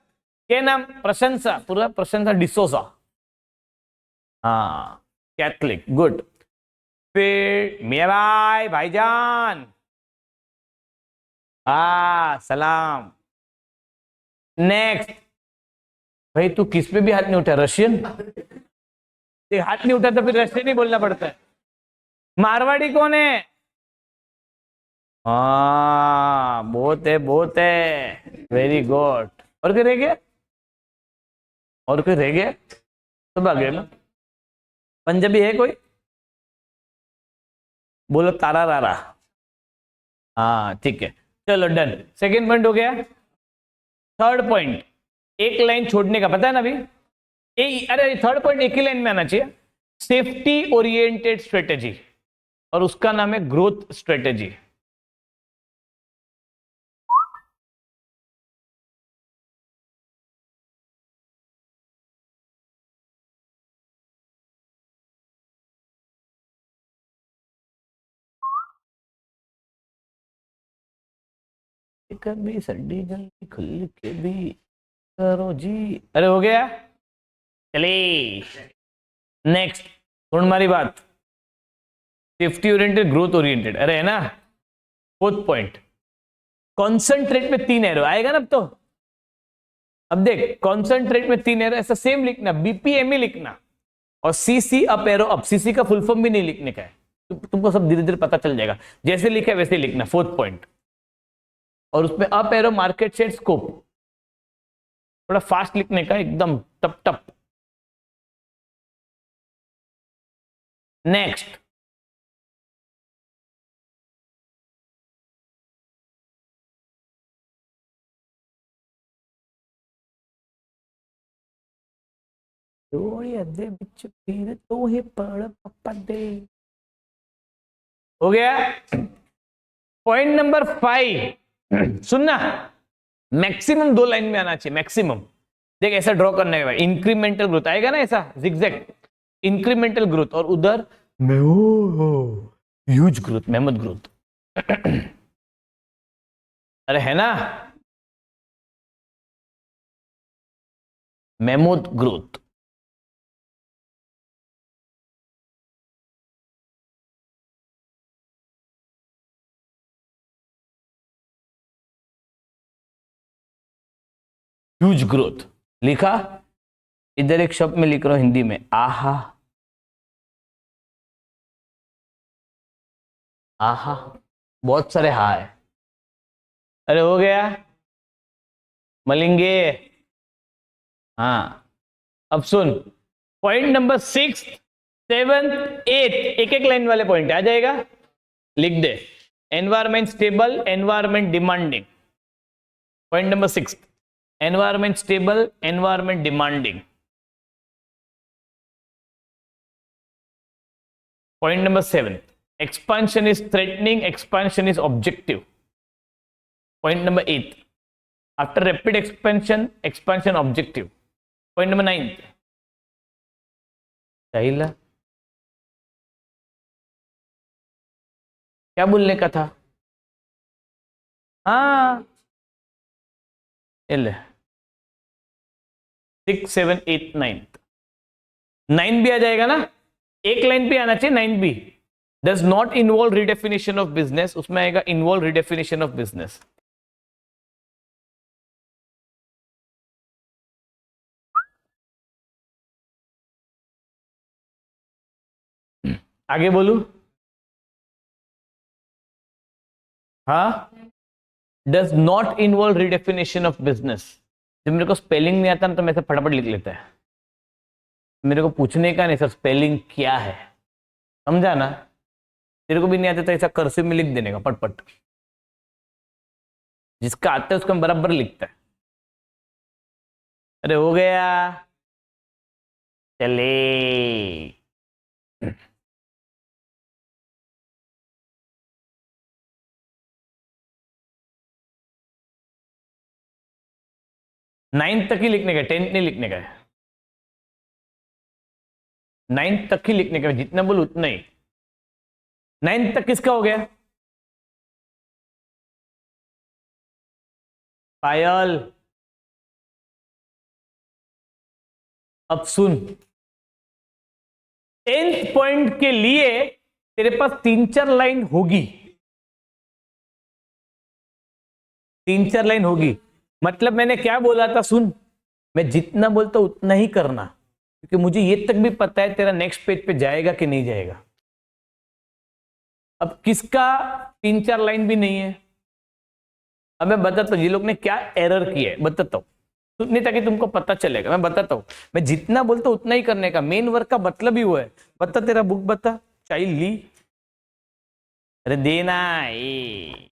के नाम, प्रशंसा, पूरा प्रशंसा डिसोजा। हाँ कैथलिक, गुड। फिर मेरा भाईजान, सलाम। नेक्स्ट, भाई तू किस पे भी हाथ नहीं उठा? रशियन? हाथ नहीं उठा तो फिर रशियन ही बोलना पड़ता है। मारवाड़ी कौन है? हाँ बहुत है, वेरी गुड। और कोई रह गया? और कोई रह गया? सब आ गए ना? पंजाबी है कोई? बोलो तारा रारा। हाँ ठीक है, चलो डन। सेकेंड पॉइंट हो गया। थर्ड पॉइंट, एक लाइन छोड़ने का, पता है ना अभी? अरे थर्ड पॉइंट एक ही लाइन में आना चाहिए। सेफ्टी ओरिएंटेड स्ट्रेटेजी, और उसका नाम है ग्रोथ स्ट्रेटेजी। कभी सर्दी जल्दी खुल के भी करो जी। अरे हो गया, चलिए नेक्स्ट। सुन हमारी बात, सेफ्टी ओरिएंटेड ग्रोथ ओरिएंटेड, अरे है ना। फोर्थ पॉइंट, कॉन्सेंट्रेट में 3 एरो आएगा ना अब तो। अब देख, कॉन्सेंट्रेट में 3 एरो, ऐसा सेम लिखना, बीपीएमई लिखना, और CC up arrow up. CC का फुल फॉर्म भी नहीं लिखने का है, तुमको सब धीरे धीरे पता चल जाएगा, जैसे लिखा है वैसे लिखना। फोर्थ पॉइंट, और उसमें up arrow market share scope, थोड़ा फास्ट लिखने का, एकदम टप टप। नेक्स्ट, हो गया। पॉइंट नंबर 5, सुनना, मैक्सिमम 2 लाइन में आना चाहिए, मैक्सिमम। देख ऐसा ड्रॉ करने के बाद इंक्रीमेंटल ग्रोथ आएगा ना, ऐसा जिगजैग इंक्रीमेंटल ग्रोथ, और उधर ह्यूज ग्रोथ, मेहमद ग्रोथ। अरे है ना, मेमोद ग्रोथ। ह्यूज ग्रोथ लिखा, इधर एक शब्द में लिख रहा हूं हिंदी में, आहा। आहा, बहुत सारे हा है। अरे हो गया, मलिंगे। हाँ, अब सुन, पॉइंट नंबर 6, 7, 8, एक एक लाइन वाले पॉइंट आ जाएगा, लिख दे। Environment stable, environment demanding. Point number 6, environment stable, environment demanding. Point number 7, expansion is threatening, expansion is objective. Point number 8, after rapid expansion, expansion objective. Point number 9, चाहिए क्या बोलने का था? हाँ, 6, 7, 8, 9, 9 भी आ जाएगा ना, एक लाइन पे आना चाहिए 9 भी। Does not involve redefinition of business, उसमें आएगा इन्वॉल्व रिडेफिनेशन ऑफ बिजनेस। आगे बोलू? हाँ, does not involve redefinition of business. जब मेरे को स्पेलिंग नहीं आता ना, तो मैं से फटाफट लिख लेता है, मेरे को पूछने का नहीं सर स्पेलिंग क्या है, समझा ना? तेरे को भी नहीं आता तो ऐसा कर्सिव में लिख देने का पटपट, जिसका आता है उसका बराबर लिखता है। अरे हो गया, चले। 9 तक ही लिखने का, 10 नहीं लिखने का है। 9 तक ही लिखने का, जितना बोल उतना ही। 9 तक किसका हो गया? पायल। अब सुन, 10th पॉइंट के लिए तेरे पास 3-4 लाइन होगी, 3-4 लाइन होगी। मतलब मैंने क्या बोला था, सुन, मैं जितना बोलता हूं उतना ही करना, क्योंकि मुझे ये तक भी पता है तेरा नेक्स्ट पेज पे जाएगा कि नहीं जाएगा। अब किसका 3-4 लाइन भी नहीं है। अब मैं बताता हूँ ये लोग ने क्या एरर किया है, बताता हूँ नहीं, ताकि तुमको पता चलेगा। मैं बताता हूँ, मैं जितना बोलता हूँ उतना ही करने का, मेन वर्क का मतलब ही वो है। बता तेरा बुक बता, चाइल्ड ली, अरे देना ये।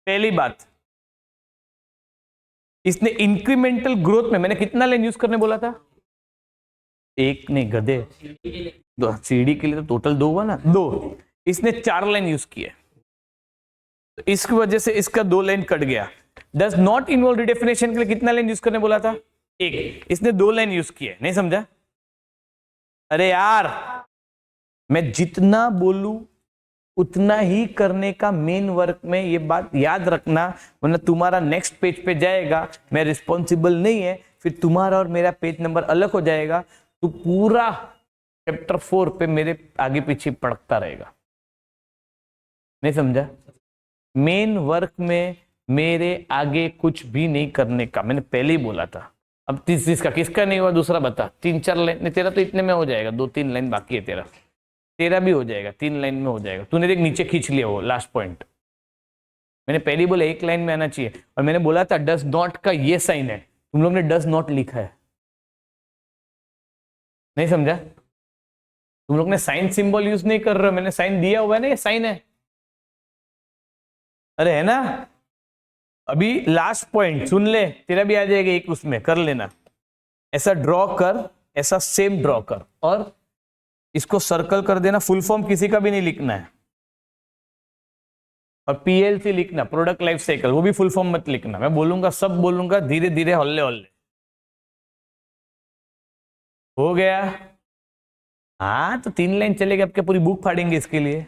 पहली बात, इसने इंक्रीमेंटल ग्रोथ में मैंने कितना लाइन यूज करने बोला था? एक नहीं गधे, सीडी के लिए तो टोटल 2 हुआ ना, 2। इसने 4 लाइन यूज किए, तो इसकी वजह से इसका 2 लाइन कट गया। डज नॉट इन्वॉल्व रिडेफिनेशन के लिए कितना लाइन यूज करने बोला था? 1। इसने 2 लाइन यूज किए, नहीं समझा? अरे यार, मैं जितना बोलूं उतना ही करने का मेन वर्क में, ये बात याद रखना, वरना तुम्हारा नेक्स्ट पेज पे जाएगा, मैं रिस्पॉन्सिबल नहीं है, फिर तुम्हारा और मेरा पेज नंबर अलग हो जाएगा, तो पूरा चैप्टर 4 पे मेरे आगे पीछे पड़कता रहेगा, नहीं समझा? मेन वर्क में मेरे आगे कुछ भी नहीं करने का, मैंने पहले ही बोला था। अब 30 का किसका नहीं हुआ? दूसरा बता। 3-4 लाइन, तेरा तो इतने में हो जाएगा, 2-3 लाइन बाकी है तेरा भी हो जाएगा, 3 लाइन में हो जाएगा। तूने देख नीचे खींच लिया वो लास्ट पॉइंट, मैंने पहले ही बोला 1 लाइन में आना चाहिए, और मैंने बोला था डज नॉट का ये साइन है, तुम लोग ने डज नॉट लिखा है, नहीं समझा? तुम लोग ने साइन सिंबल यूज नहीं कर रहे हो, मैंने साइन दिया हुआ है ना, ये साइन है, अरे है ना? अभी लास्ट पॉइंट सुन ले, तेरा भी आ जाएगा एक, उसमें कर लेना। ऐसा ड्रॉ कर, ऐसा सेम ड्रॉ कर, और इसको सर्कल कर देना। फुल फॉर्म किसी का भी नहीं लिखना है, और पीएलसी लिखना, प्रोडक्ट लाइफ साइकिल, वो भी फुल फॉर्म मत लिखना। मैं बोलूंगा सब बोलूंगा, धीरे धीरे हल्ले हल्ले। हो गया? हाँ, तो 3 लाइन चलेगी, अब क्या पूरी बुक फाड़ेंगे इसके लिए?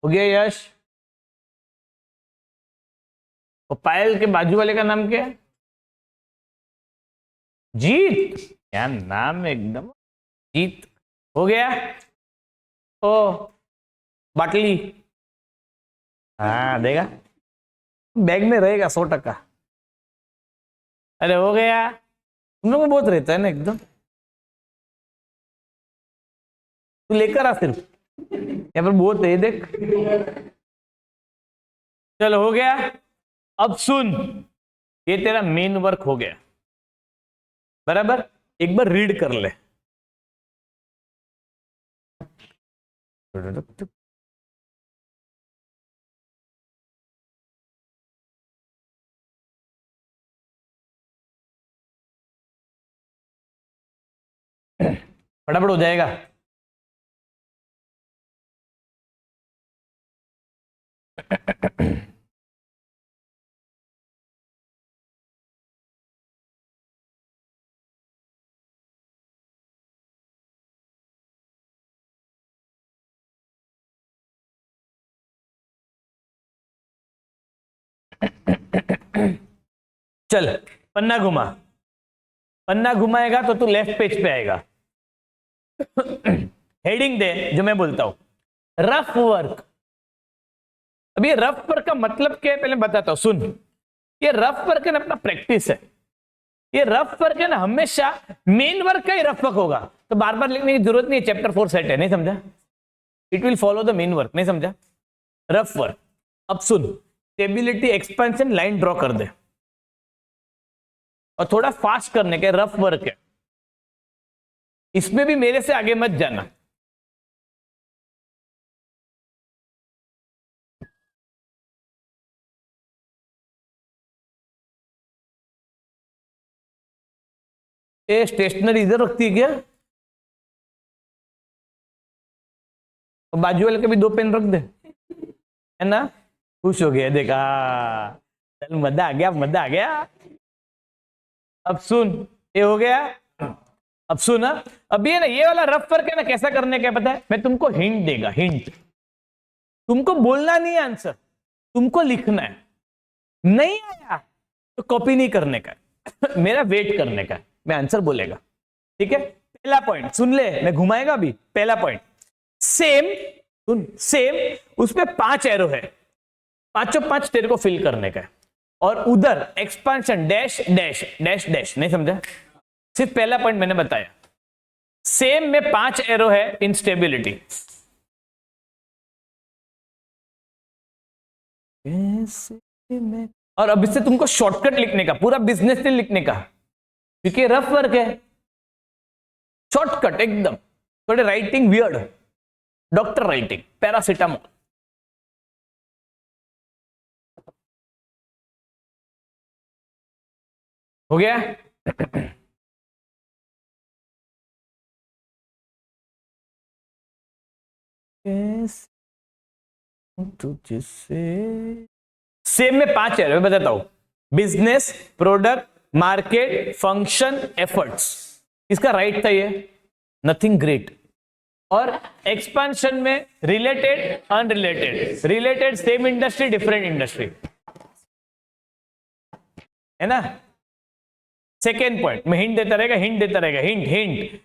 हो गया यश? और पायल के बाजू वाले का नाम क्या है? जीत, क्या नाम है एकदम, जीत। हो गया? ओ बाटली, हाँ देगा, बैग में रहेगा 100%। अरे हो गया? तुम लोग में बहुत रहता है ना एकदम, तू लेकर आ सिर्फ, यहाँ पर बहुत है देख। चलो हो गया? अब सुन, ये तेरा मेन वर्क हो गया, बराबर? एक बार रीड कर ले। फटाफट हो जाएगा। चल पन्ना घुमा, पन्ना घुमाएगा तो तू लेफ्ट पेज पे आएगा। हेडिंग दे जो मैं बोलता हूं, रफ वर्क। अब ये रफ वर्क का मतलब क्या है पहले बताता हूं, सुन। ये रफ वर्क है ना, अपना प्रैक्टिस है। ये रफ वर्क है ना, हमेशा मेन वर्क का ही रफ वर्क होगा, तो बार बार लिखने की जरूरत नहीं है, चैप्टर 4 सेट है, नहीं समझा? It will follow the main work, नहीं समझा? Rough work. अब सुन, स्टेबिलिटी एक्सपेंशन लाइन ड्रॉ कर दे, और थोड़ा फास्ट करने के, रफ वर्क है, इसमें भी मेरे से आगे मत जाना। ये स्टेशनरी इधर रखती है क्या? बाजू वाले के भी 2 पेन रख दे, है ना? खुश हो गया, देखा? चल मजा आ गया, मजा आ गया। अब सुन, ये हो गया। अब सुन, अब ये ना, ये वाला रफ वर्क है ना, कैसा करने का पता है? मैं तुमको हिंट देगा, हिंट। तुमको बोलना नहीं है आंसर, तुमको लिखना है। नहीं आया तो कॉपी नहीं करने का मेरा वेट करने का, मैं आंसर बोलेगा, ठीक है। पहला पॉइंट सुन ले, मैं घुमाएगा भी। पहला पॉइंट सेम, सुन, सेम उसमें 5 एरो है, 5 तेरे को फिल करने का है, और उधर expansion dash dash dash dash, नहीं समझा? सिर्फ पहला पॉइंट मैंने बताया। सेम में 5 एरो है इन स्टेबिलिटी। और अब इससे तुमको शॉर्टकट लिखने का, पूरा बिजनेस से लिखने का, क्योंकि रफ वर्क है। शॉर्टकट एकदम, थोड़े writing weird, doctor writing, paracetamol. हो गया? तुझसे सेम में 5 है, मैं बताता हूं। Business, product, market, function, efforts. इसका राइट था ये, नथिंग ग्रेट। और एक्सपांशन में related, unrelated, related same industry, different industry, है ना। सेकेंड पॉइंट में हिंट देता रहेगा, हिंट देता रहेगा, hint hint,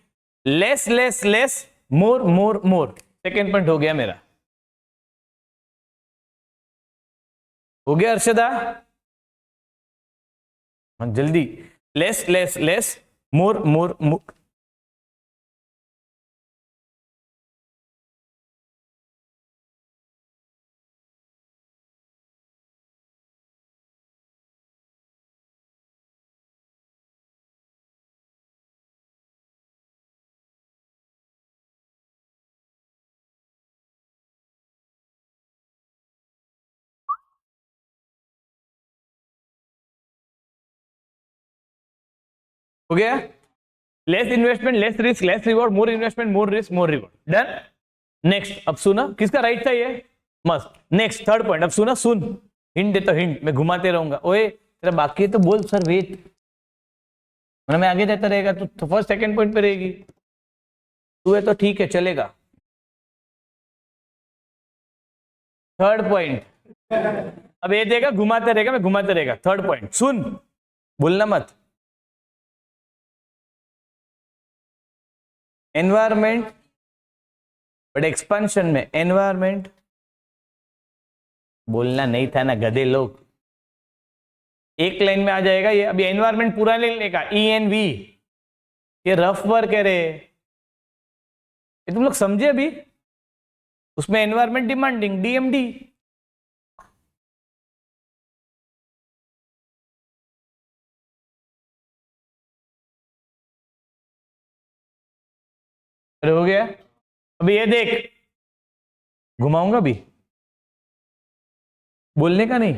less less less, more more more. Second point हो गया मेरा। हो गया अर्षदा? हाँ जल्दी, less less less, more more more. हो गया? Less investment, less risk, less reward, more investment, more risk, more reward. Done. Next, अब सुना, किसका राइट था ये? मस्त। नेक्स्ट थर्ड पॉइंट, अब सुना, सुन, हिंट देता, हिंट मैं घुमाते रहूंगा। ओए तेरा बाकी है तो बोल सर, वेट, मतलब मैं आगे जाता रहेगा तो फर्स्ट सेकंड पॉइंट पे रहेगी। तू है तो ठीक है, चलेगा। थर्ड पॉइंट, अब ये देगा, घुमाते रहेगा, मैं घुमाते रहेगा। थर्ड पॉइंट सुन, बोलना मत। एनवायरमेंट, बट एक्सपेंशन में एनवायरमेंट बोलना नहीं था ना गधे लोग, एक लाइन में आ जाएगा ये। अभी एनवायरमेंट पूरा नहीं लेगा, ENV, ये रफ वर्क है रे, ये तुम लोग समझे अभी? उसमें एनवायरमेंट डिमांडिंग, DMD। अरे हो गया? अभी ये देख, घुमाऊंगा भी, बोलने का नहीं।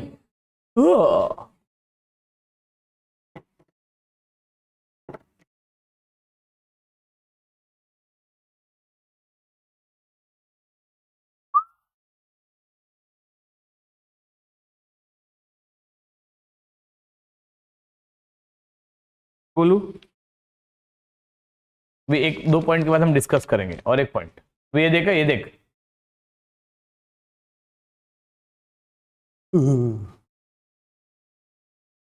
बोलू? अभी एक दो पॉइंट के बाद हम डिस्कस करेंगे, और एक पॉइंट। ये देखा, ये देख,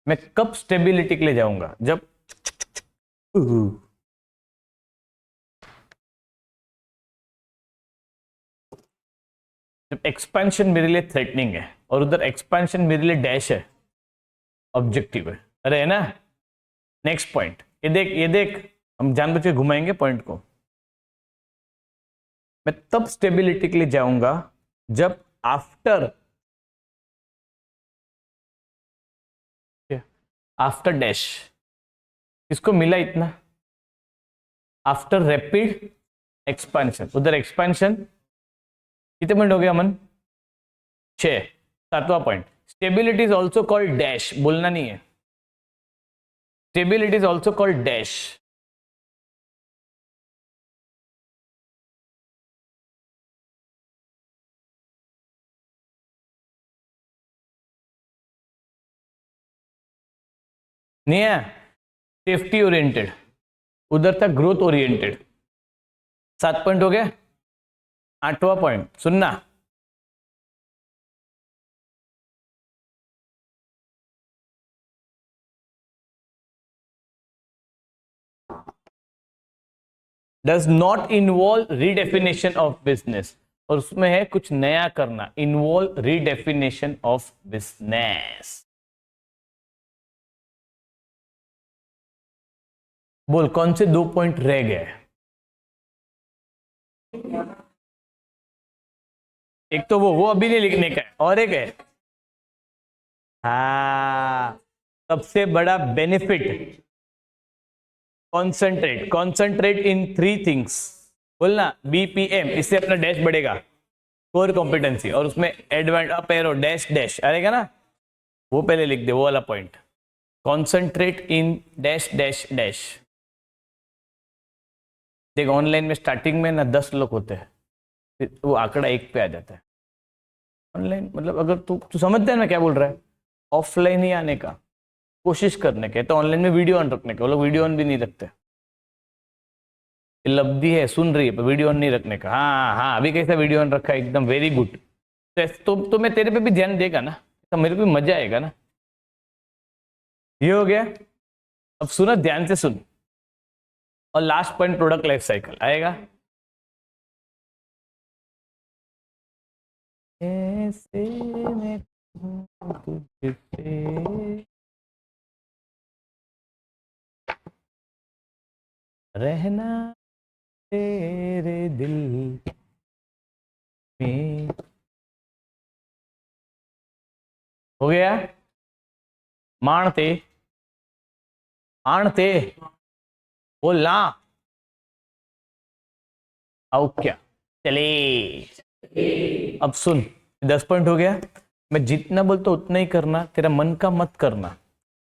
मैं कब स्टेबिलिटी के लिए जाऊंगा? जब एक्सपेंशन मेरे लिए थ्रेटनिंग है, और उधर एक्सपेंशन मेरे लिए डैश है, ऑब्जेक्टिव है। अरे है ना। नेक्स्ट पॉइंट, ये देख, ये देख, हम जानबूझ के घुमाएंगे पॉइंट को। मैं तब स्टेबिलिटी के लिए जाऊंगा जब आफ्टर डैश, इसको मिला इतना, आफ्टर रैपिड एक्सपेंशन, उधर एक्सपेंशन। कितने पॉइंट हो गया अमन? 6। 7वां point, stability is also called dash, बोलना नहीं है, stability is also called dash. नहीं है, सेफ्टी ओरिएंटेड, उधर था ग्रोथ ओरिएंटेड। 7 पॉइंट हो गया। 8वां पॉइंट सुनना, does not involve redefinition of business, और उसमें है कुछ नया करना, इन्वॉल्व रीडेफिनेशन ऑफ बिजनेस। बोल कौन से 2 पॉइंट रह गए? एक तो वो अभी नहीं लिखने का है, और एक है हाँ सबसे बड़ा बेनिफिट, कॉन्सेंट्रेट इन 3 थिंग्स। बोलना बीपीएम, इससे अपना डैश बढ़ेगा, कोर कॉम्पिटेंसी, और उसमें advance up arrow dash dash आएगा ना, वो पहले लिख दे, वो वाला point, concentrate in dash dash dash. देख ऑनलाइन में स्टार्टिंग में ना 10 लोग होते हैं, फिर वो आंकड़ा 1 पे आ जाता है। ऑनलाइन मतलब अगर तू समझता है ना क्या बोल रहा है, ऑफलाइन ही आने का कोशिश करने के, तो ऑनलाइन में वीडियो ऑन रखने का, वो लोग वीडियो ऑन भी नहीं रखते। लब्धि है सुन रही है पर वीडियो ऑन नहीं रखने का। हाँ हाँ अभी कैसा वीडियो ऑन रखा है, एकदम वेरी गुड। तो मैं तेरे पे भी ध्यान देगा ना, तो मेरे को भी मजा आएगा ना। ये हो गया। अब सुना ध्यान से सुन, और last point product life cycle आएगा। ऐसे में तुझसे रहना तेरे दिल में। हो गया। मानते आणते बोलना आओ क्या चले। अब सुन 10 पॉइंट हो गया। मैं जितना बोलता उतना ही करना, तेरा मन का मत करना।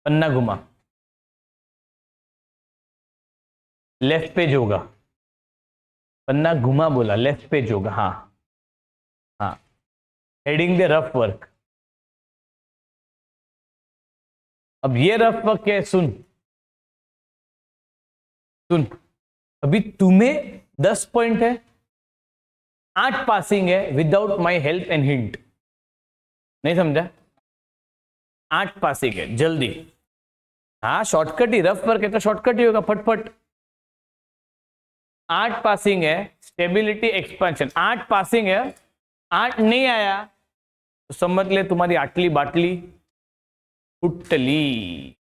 पन्ना घुमा, लेफ्ट पेज होगा, पन्ना घुमा बोला, लेफ्ट पेज होगा। हाँ हाँ हेडिंग दे रफ वर्क। अब ये रफ वर्क क्या है सुन सुन। अभी तुम्हें 10 पॉइंट है, 8 पासिंग है without my help and hint. नहीं समझा? 8 पासिंग है जल्दी। हाँ शॉर्टकट ही, रफ वर्क है तो शॉर्टकट ही होगा फटफट। 8 पासिंग है, स्टेबिलिटी एक्सपेंशन 8 पासिंग है, 8 नहीं आया तो समझ ले तुम्हारी आटली बाटली फुटली।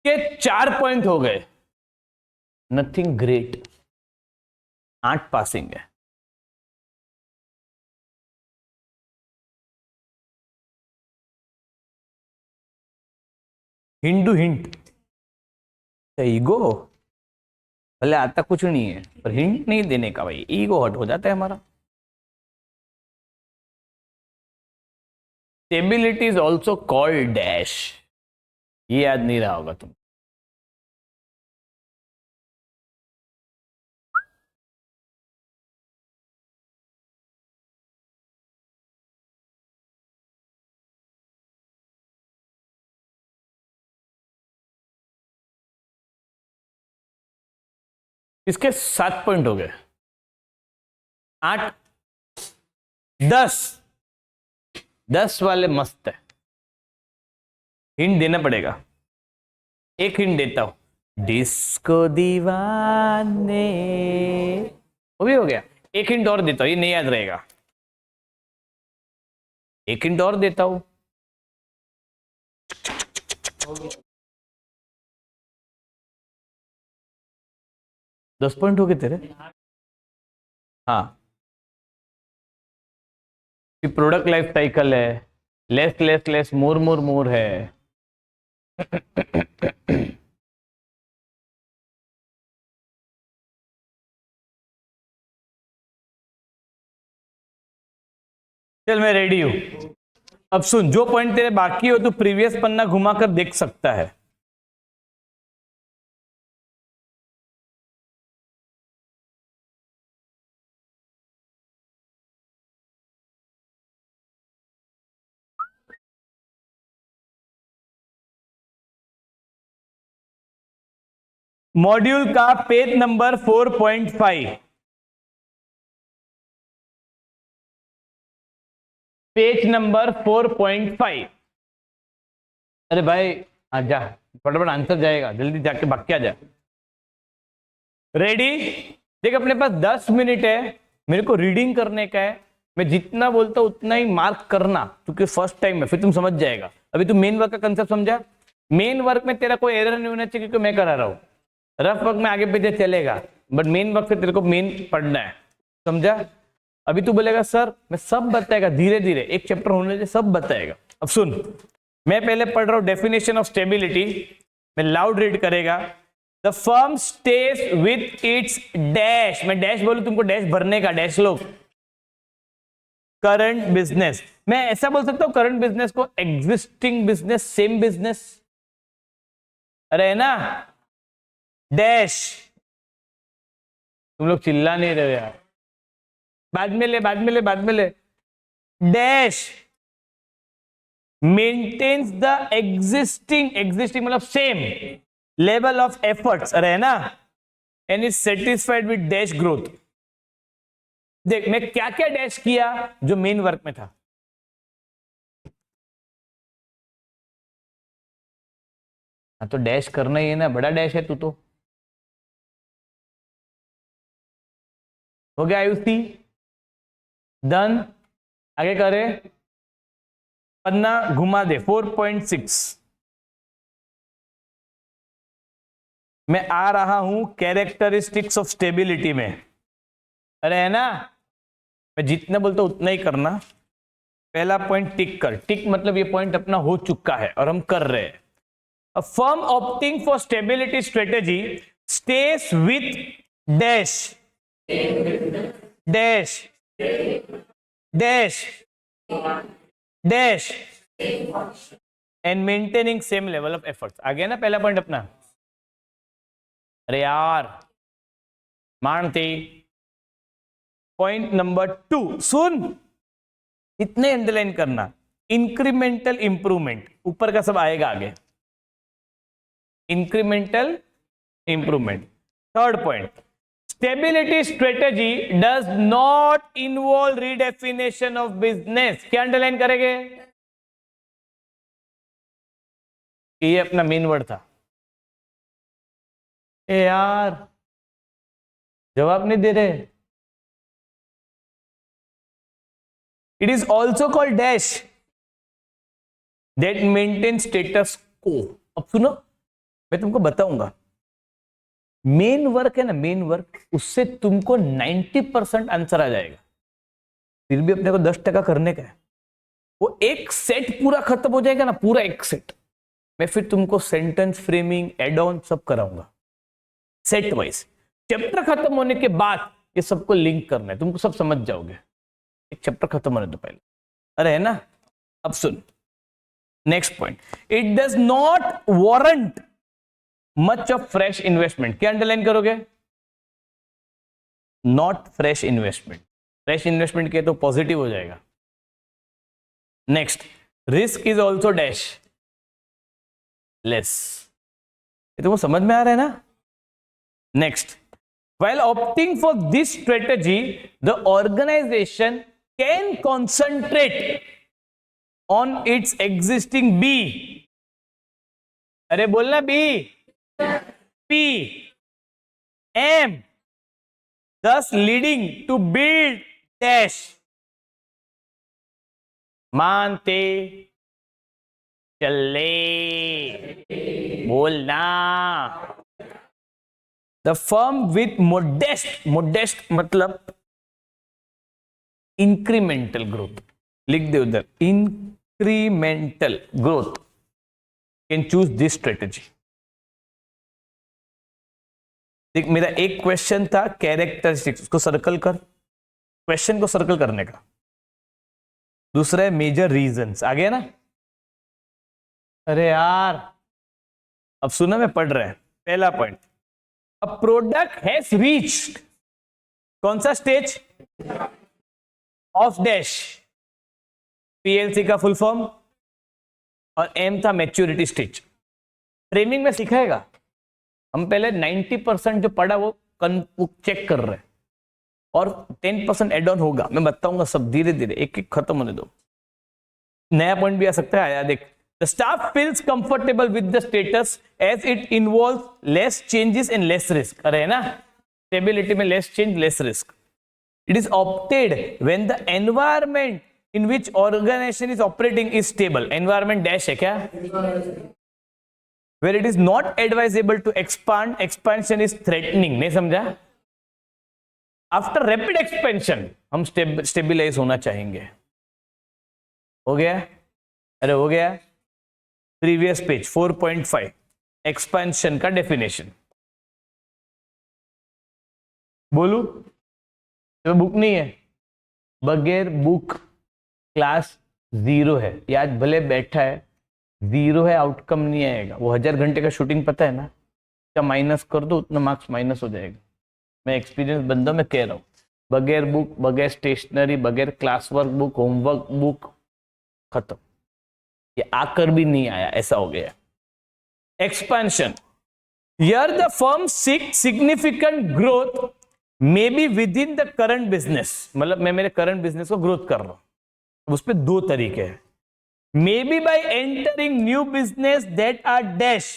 के 4 पॉइंट हो गए, नथिंग ग्रेट। 8 पासिंग है। हिंदू हिंट ईगो भले आता कुछ नहीं है, पर हिंट नहीं देने का भाई, ईगो हट हो जाता है हमारा। Stability is also called dash, ये याद नहीं रहा होगा तुम। इसके 7 पॉइंट हो गए। 8 10 10 वाले मस्त है। हिंट देना पड़ेगा, एक हिंट देता हूं, डिस्को दीवाने, वो भी हो गया। एक हिंट और देता हूं, ये नहीं याद रहेगा, एक हिंट और देता हूं। 10 पॉइंट हो गए तेरे। हाँ प्रोडक्ट लाइफ साइकिल है, less less less more more मोर है। चल मैं रेडी हूं। अब सुन, जो पॉइंट तेरे बाकी हो तो प्रीवियस पन्ना घुमाकर देख सकता है। मॉड्यूल का पेज नंबर 4.5। Page number 4.5। अरे भाई आजा, फटाफट आंसर जाएगा, जल्दी जाके भाग के आ जा। रेडी? देख अपने पास 10 मिनट है, मेरे को रीडिंग करने का है। मैं जितना बोलता हूं उतना ही मार्क करना, क्योंकि फर्स्ट टाइम है, फिर तुम समझ जाएगा। अभी तुम मेन वर्क का कंसेप्ट समझा? मेन वर्क में तेरा कोई एरर नहीं होना चाहिए, क्योंकि मैं करा रहा हूं। रफ वर्क में आगे पीछे चलेगा, बट मेन वर्क से तेरे को मेन पढ़ना है, समझा? अभी तू बोलेगा सर मैं सब बताएगा, धीरे धीरे एक चैप्टर होने से सब बताएगा। अब सुन, मैं पहले पढ़ रहा हूं डेफिनेशन ऑफ स्टेबिलिटी, मैं लाउड रीड करेगा। The firm stage with its dash, मैं डैश बोलूं तुमको डैश भरने का, डैश लोग करंट बिजनेस। मैं ऐसा बोल सकता हूं करंट बिजनेस को, एग्जिस्टिंग बिजनेस, सेम बिजनेस, अरे है ना, डैश। तुम लोग चिल्ला नहीं रहे यार, बाद में ले, बाद में ले, बाद में ले। Dash maintains the existing, existing मतलब सेम लेवल ऑफ एफर्ट्स, अरे है ना, and is satisfied with dash growth. देख मैं क्या क्या डैश किया जो मेन वर्क में था। हाँ तो डैश करना ही है ना, बड़ा डैश है तू तो। हो गया आयुषी? डन। आगे करे, पन्ना घुमा दे। 4.6 मैं आ रहा हूं कैरेक्टरिस्टिक्स ऑफ स्टेबिलिटी में, अरे है ना, मैं जितना बोलता हूं उतना ही करना। पहला पॉइंट टिक कर, टिक मतलब ये पॉइंट अपना हो चुका है और हम कर रहे हैं। A firm opting for stability strategy stage with dash dash dash dash and maintaining same level of efforts. आ गया ना पहला पॉइंट अपना? अरे यार मानते। पॉइंट नंबर 2 सुन, इतने अंडरलाइन करना, इंक्रीमेंटल इंप्रूवमेंट, ऊपर का सब आएगा आगे, incremental improvement. Third point, stability strategy does not involve redefinition of business. क्या अंडरलाइन करेंगे? ये अपना मेन वर्ड था। ए यार जवाब नहीं दे रहे। It is also called dash that maintain status को। अब सुनो, मैं तुमको बताऊंगा, मेन वर्क है ना, मेन वर्क, उससे तुमको 90% आंसर आ जाएगा, फिर भी अपने को 10% करने का है। वो एक सेट पूरा खत्म हो जाएगा ना, पूरा एक सेट, मैं फिर तुमको सेंटेंस फ्रेमिंग, एड ऑन सब कराऊंगा सेट वाइज। चैप्टर खत्म होने के बाद ये सबको लिंक करना है, तुमको सब समझ जाओगे एक चैप्टर खत्म होने तो पहले, अरे है ना। अब सुन next point, it does not warrant much of fresh investment. क्या अंडरलाइन करोगे? Not fresh investment, fresh investment के तो पॉजिटिव हो जाएगा। Next, risk is also dash less. ये तुमको समझ में आ रहा है ना? Next, while opting for this strategy the organization can concentrate on its existing B, अरे बोलना B, P, M, thus leading to build dash। मानते चले, बोलना। The firm with modest, modest मतलब इंक्रीमेंटल ग्रोथ, लिख दे उधर, incremental growth can choose this strategy. देख मेरा एक क्वेश्चन था कैरेक्टरिस्टिक्स, उसको सर्कल कर, क्वेश्चन को सर्कल करने का। दूसरा है मेजर रीजंस, आ गया ना? अरे यार अब सुना, मैं पढ़ रहा है। पहला point, a product has reached, कौन सा स्टेज? ऑफ डैश, पीएलसी का फुल फॉर्म, और एम था मैच्योरिटी स्टेज। ट्रेनिंग में सिखाएगा, हम पहले 90% जो पढ़ा वो चेक कर रहे हैं, और 10% एड ऑन होगा, मैं बताऊंगा सब धीरे धीरे, एक एक खत्म होने दो। नया पॉइंट भी आ सकता है, आया देख। The staff feels comfortable with the status as it involve less changes and less risk. अरे है ना, स्टेबिलिटी में less change less risk. It is opted when the environment in which organization is operating is stable. Environment dash है क्या, where it is not advisable to expand, expansion is threatening। नहीं समझा? After rapid expansion हम stabilise होना चाहेंगे। हो गया? अरे हो गया। प्रीवियस पेज 4.5 एक्सपेंशन का डेफिनेशन बोलू तो बुक नहीं है, बगैर बुक क्लास 0 है। ये आज भले बैठा है 0 है, आउटकम नहीं आएगा। वो 1000 घंटे का शूटिंग पता है ना, क्या माइनस कर दो उतना मार्क्स माइनस हो जाएगा। मैं एक्सपीरियंस बंदा मैं कह रहा हूँ, बगैर बुक, बगैर स्टेशनरी, बगैर class work book, homework book, खत्म। ये आकर भी नहीं आया, ऐसा हो गया। Expansion, here the firm seek significant growth may be with in the current business. मतलब मैं मेरे करंट बिजनेस को ग्रोथ कर रहा हूं, उस पर 2 तरीके हैं। May be by entering new business that are dash,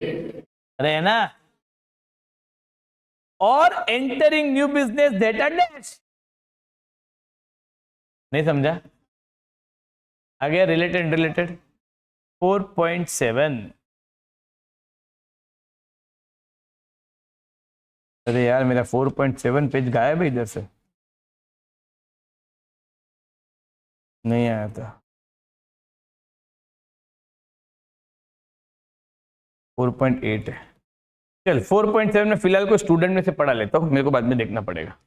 अरे है ना, और entering new business that are dash. नहीं समझा? आ गया रिलेटेड रिलेटेड 4.7। अरे यार मेरा 4.7 पेज गायब है इधर से, नहीं आया था। 4.8 है। चल 4.7 में फिलहाल कोई स्टूडेंट में से पढ़ा लेता हूं, मेरे को बाद में देखना पड़ेगा।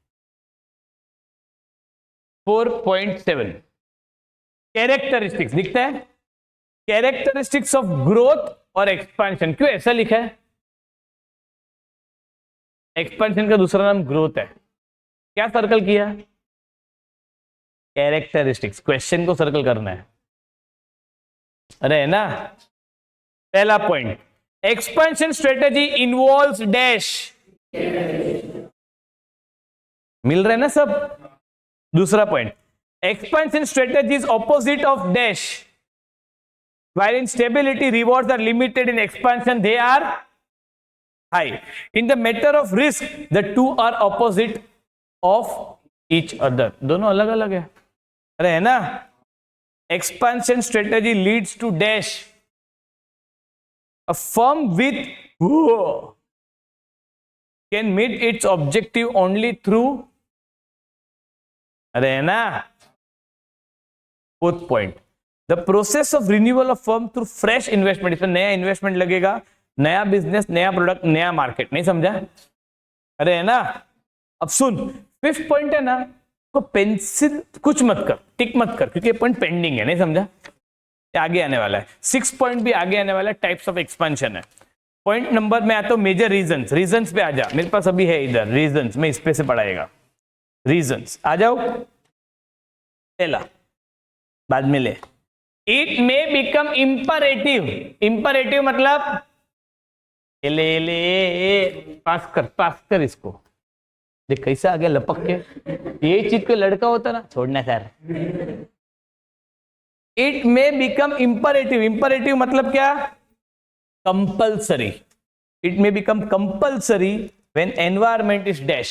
4.7 कैरेक्टरिस्टिक्स दिखता है, कैरेक्टरिस्टिक्स ऑफ ग्रोथ और एक्सपेंशन। क्यों ऐसा लिखा है? एक्सपेंशन का दूसरा नाम ग्रोथ है। क्या सर्कल किया? कैरेक्टरिस्टिक्स। क्वेश्चन को सर्कल करना है, अरे है ना। पहला point, expansion strategy involves dash. मिल रहा है ना सब? दूसरा point, expansion strategy is opposite of dash, while in stability rewards are limited, in expansion they are high. In the matter of risk the two are opposite of each other। दोनों अलग अलग है, अरे है ना। expansion strategy leads to dash, a firm with can meet its objective only through, अरे है ना। Fourth point, the process of renewal of firm through fresh investment. इसमें नया इन्वेस्टमेंट लगेगा, नया बिजनेस, नया प्रोडक्ट, नया मार्केट। नहीं समझा? अरे है ना। अब सुन, 5th पॉइंट है ना, तो पेंसिल कुछ मत कर, टिक मत कर, क्योंकि ये पॉइंट पेंडिंग है। नहीं समझा? ये आगे आने वाला है। 6th पॉइंट भी आगे आने वाला है, टाइप्स ऑफ एक्सपेंशन है। पॉइंट नंबर में आता हूं मेजर रीजंस। रीजंस पे आ जा, मेरे पास अभी है इधर रीजंस, में इस पे से पढ़ाएगा। रीजंस आ जाओ। पहला बाद में ले, it may become imperative. Imperative मतलब ले पास कर इसको। देख कैसा आ गया लपक के। ये चीज को लड़का होता ना, छोड़ना sir. It may become imperative. Imperative मतलब क्या? Compulsory. It may become compulsory when environment is dash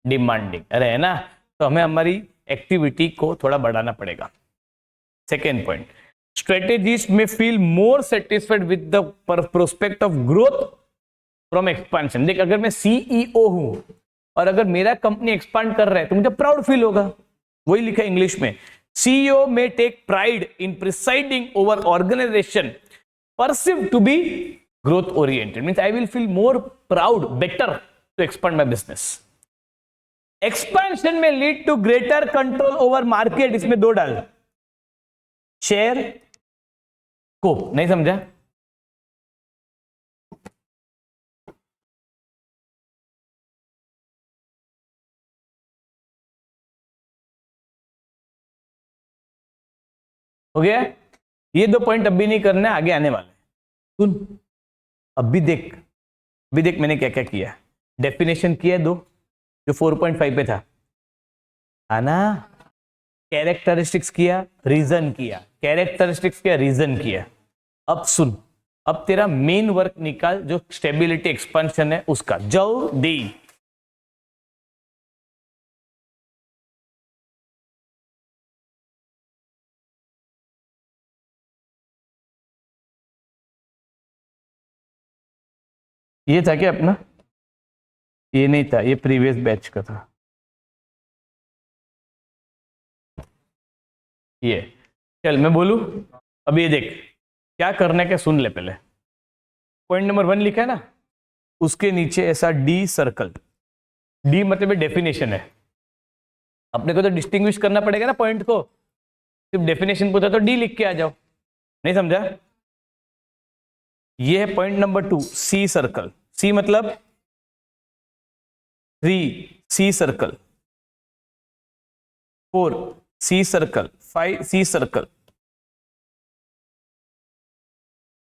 demanding. अरे है ना, तो हमें हमारी एक्टिविटी को थोड़ा बढ़ाना पड़ेगा। सेकेंड पॉइंट, स्ट्रेटेजिस्ट में feel more satisfied with the prospect of growth from expansion. देख, अगर मैं सीईओ हूं और अगर मेरा कंपनी एक्सपांड कर रहा है तो मुझे प्राउड फील होगा। वही लिखा है इंग्लिश में, सीईओ में take pride in presiding over organization perceived to be growth oriented, means I will feel more proud, better to expand my business. Expansion may lead to greater control over market। इसमें 2 डाल, share को। नहीं समझा? हो गया? ये 2 point अभी नहीं करना है, आगे आने वाले। सुन, अभी देख मैंने क्या क्या किया। डेफिनेशन किया 2, जो 4.5 पे था, है ना। कैरेक्टरिस्टिक्स किया, रीजन किया, कैरेक्टरिस्टिक्स किया, रीजन किया। अब सुन, अब तेरा मेन वर्क निकाल जो स्टेबिलिटी एक्सपेंशन है उसका। जल्दी ये था क्या अपना? ये नहीं था, ये प्रीवियस बैच का था ये। चल मैं बोलूं, अब ये देख क्या करने के, सुन ले पहले। पॉइंट नंबर 1 लिखा है ना, उसके नीचे ऐसा डी सर्कल। डी मतलब डेफिनेशन है, अपने को तो डिस्टिंग्विश करना पड़ेगा ना पॉइंट को। सिर्फ डेफिनेशन पूछा तो डी लिख के आ जाओ, नहीं समझा? ये है point number 2, C circle. C मतलब 3 C circle, 4 C circle, 5 C circle,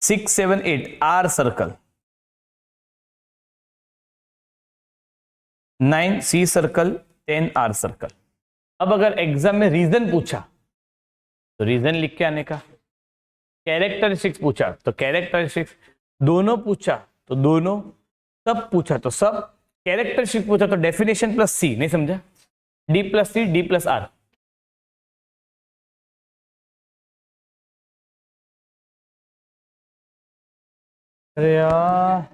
6 7 8 R circle, 9 C circle, 10 R circle. अब अगर एग्जाम में रीजन पूछा तो रीजन लिख के आने का, कैरेक्टरिस्टिक्स पूछा तो कैरेक्टरिस्टिक्स, दोनों पूछा तो दोनों, सब पूछा तो सब, कैरेक्टरिस्टिक्स पूछा तो डेफिनेशन प्लस सी, नहीं समझा? D plus C, D plus R. अरे यार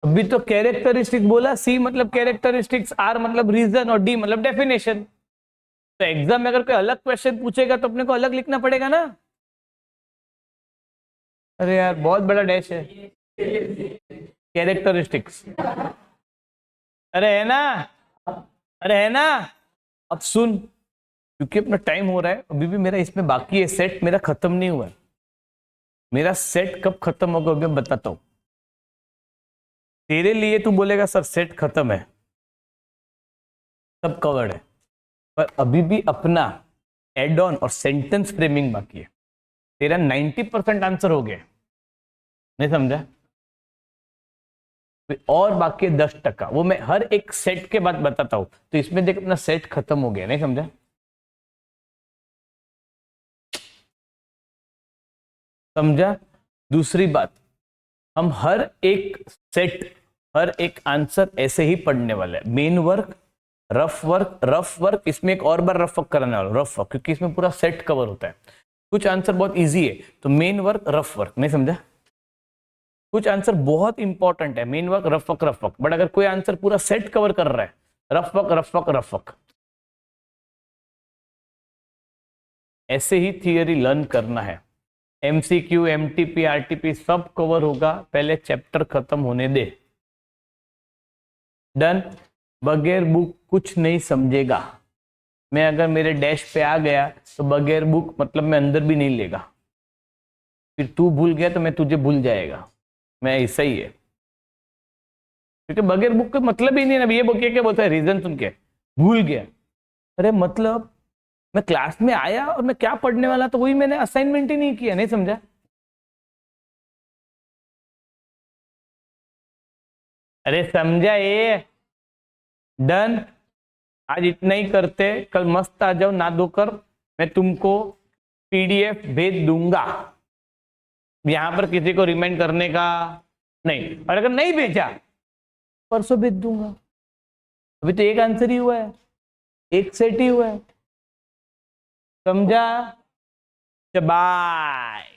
अभी तो कैरेक्टरिस्टिक्स बोला, सी मतलब कैरेक्टरिस्टिक्स, आर मतलब रीजन और डी मतलब डेफिनेशन। तो एग्जाम में अगर कोई अलग क्वेश्चन पूछेगा तो अपने को अलग लिखना पड़ेगा ना। अरे यार बहुत बड़ा डैश है कैरेक्टरिस्टिक्स। अरे है ना, अरे है ना। अब सुन, क्योंकि अपना टाइम हो रहा है, अभी भी मेरा इसमें बाकी है, सेट मेरा खत्म नहीं हुआ है। मेरा सेट कब खत्म होगा मैं बताता हूं तेरे लिए। तू बोलेगा सर सेट खत्म है, सब कवर्ड है, पर अभी भी अपना एड ऑन और सेंटेंस फ्रेमिंग बाकी है। तेरा 90% आंसर हो गया, नहीं समझा? और बाकी 10%, वो मैं हर एक सेट के बाद बताता हूं। तो इसमें देख अपना सेट खत्म हो गया, नहीं समझा? समझा? दूसरी बात, हम हर एक सेट, हर एक आंसर ऐसे ही पढ़ने वाले हैं। Main work, rough work, rough work, इसमें एक और बार रफ वर्क कराने वाला, रफ वर्क, क्योंकि इसमें पूरा सेट कवर होता है। कुछ आंसर बहुत इजी है, तो मेन वर्क, रफ वर्क, नहीं समझा? कुछ आंसर बहुत इंपॉर्टेंट है, main work, rough work, rough work, but अगर कोई आंसर पूरा सेट कवर कर रहा है, rough work, rough work, rough work. ऐसे ही थियरी लर्न करना है। एमसीक्यू, एमटीपी, आरटीपी सब कवर होगा, पहले चैप्टर खत्म होने दे। डन। बगैर बुक कुछ नहीं समझेगा। मैं अगर मेरे डैश पे आ गया तो बगैर बुक मतलब मैं अंदर भी नहीं लेगा, फिर तू भूल गया तो मैं तुझे भूल जाएगा। मैं ऐसा ही है, क्योंकि बगैर बुक का मतलब ही नहीं ना। ये बुक क्या बोलता है, रीजन सुन के भूल गया। अरे मतलब मैं क्लास में आया और मैं क्या पढ़ने वाला तो वही मैंने असाइनमेंट ही नहीं किया, नहीं समझा? अरे समझा ये? डन। आज इतना ही करते, कल मस्त आ जाओ ना धोकर, मैं तुमको पीडीएफ भेज दूंगा। यहां पर किसी को रिमाइंड करने का नहीं, और अगर नहीं भेजा परसों भेज दूंगा। अभी तो एक आंसर ही हुआ है, एक सेट ही हुआ है, समझा? बाय।